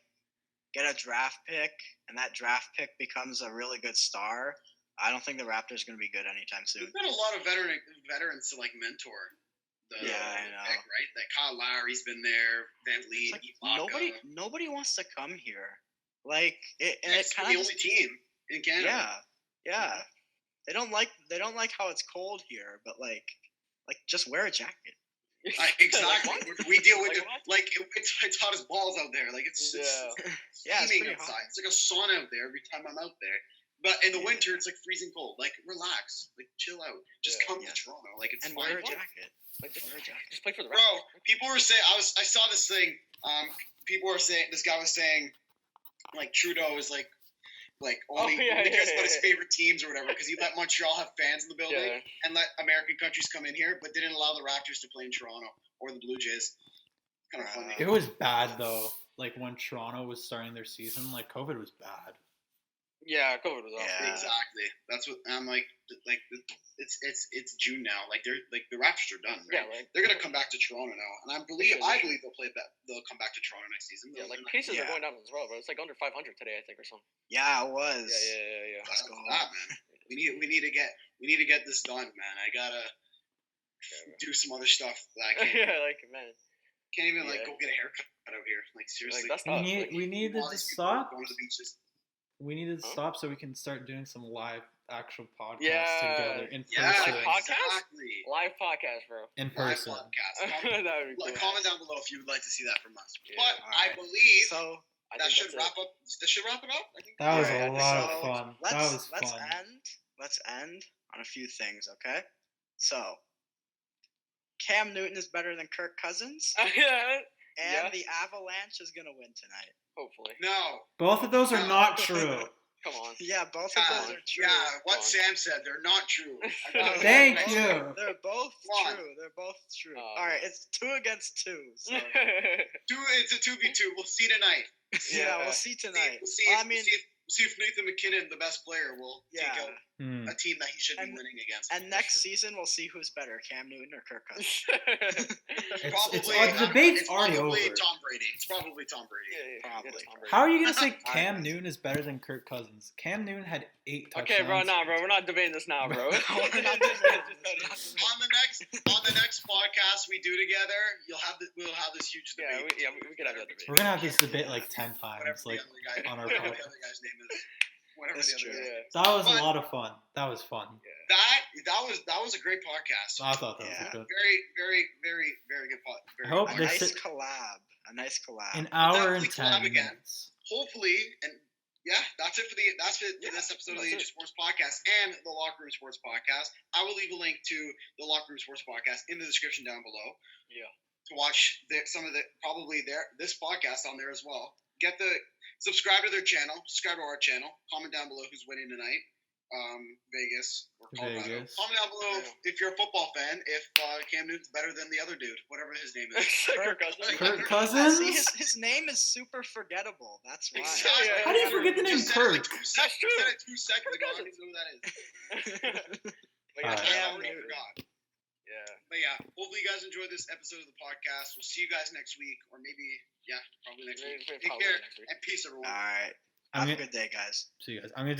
get a draft pick and that draft pick becomes a really good star. I don't think the Raptors are gonna be good anytime soon. We've got a lot of veterans to like mentor. The Yeah, I know. pick, right? Like Kyle Lowry's been there. Van Vliet, It's like nobody wants to come here. Like it, and it It's kind the of only team in Canada. yeah. They don't like how it's cold here, but like just wear a jacket. Exactly. Like, what? We deal with Like it. what? Like it's hot as balls out there. Like it's Yeah. Yeah, it's steaming pretty outside. hot. It's like a sauna out there every time I'm out there. But in the Yeah. winter, it's like freezing cold. Like relax, like chill out. Just Yeah. come Yeah. to Toronto. Like it's And fine. wear a jacket. Like, just, Wear a jacket. just play for the Bro, Raptors. people were saying I saw this thing. People were saying this guy was saying like Trudeau is like like only cares about his favorite teams or whatever, because he let Montreal have fans in the building and let American countries come in here, but didn't allow the Raptors to play in Toronto or the Blue Jays. Kind of funny. It was bad though. Like when Toronto was starting their season, like COVID was bad. Yeah, COVID was awful. Yeah. Exactly. That's what I'm like. It's June now. Like the Raptors are done. Right? Yeah, like They're gonna come back to Toronto now, and I believe they'll play that. They'll come back to Toronto next season. yeah, like cases are going down as well, but it's like under 500 today, I think, or something. Yeah, it was. Yeah. Let's go, man. We need to get this done, man. I gotta do some other stuff that I can't. Can't even like go get a haircut out here. Like seriously. Like, that's tough. We needed to stop. Going to the beaches. We needed to stop so we can start doing some live actual podcasts together in Yeah, person. exactly. Live podcast, bro. In person. Live podcast. That would be cool. Comment down below if you would like to see that from us. Yeah. But Alright. I believe So that should wrap up. That should wrap it up. I think That was Alright, a lot of so fun. That was fun. Let's end on a few things, okay? So Cam Newton is better than Kirk Cousins, Yeah, and the Avalanche is gonna win tonight. hopefully. no. Both of those are not true. Come on. Yeah, both of those are true. Yeah, what Come on. Sam said, they're not true. Thank They're you. both- They're both Come on. true. They're both true. Oh. All right, it's 2 against 2. So It's a 2v2. We'll see tonight. yeah, we'll see tonight. We'll see if Nathan McKinnon, the best player, will take out a team that he should be winning against. And next season, we'll see who's better, Cam Newton or Kirk Cousins. The debate's already over. Tom Brady. It's probably Tom Brady. Probably. How are you going to say Cam Newton is better than Kirk Cousins? Cam Newton had 8 touchdowns. Okay, bro, we're not debating this now, bro. We're not debating this. On the next podcast we do together, we'll have this huge debate. We could have that debate. We're going to have this debate like 10 times. Like on our whatever podcast. the other guy's name is. Whatever That's the other true. guy's name is. That was a lot of fun. That was fun. That was a great podcast. I thought that was good. Very, very, very, very good podcast. I hope A this nice collab. A nice collab. An hour and Definitely 10 collab again. minutes. Hopefully, and yeah, that's it for this episode of the Injured Sports Podcast and the Lockeroom Sports Podcast. I will leave a link to the Lockeroom Sports Podcast in the description down below. Yeah. To watch this podcast on there as well. Subscribe to their channel. Subscribe to our channel. Comment down below who's winning tonight. Vegas or Colorado. Vegas. Comment down below if you're a football fan, if Cam Newton's better than the other dude, whatever his name is. Kirk Cousins. Kirk Yeah, Cousins? see, his name is super forgettable. That's why. Exactly. How do you forget the name Just said it Kirk? like 2 seconds. That's true. Said it 2 seconds ago. I Kirk don't even know who that is. Alright. I already forgot. Yeah. But yeah, hopefully you guys enjoyed this episode of the podcast. We'll see you guys next week, or maybe probably next week. Take Probably care next week. and peace, everyone. All right. I'm Have a gonna good day, guys. see you guys. I'm gonna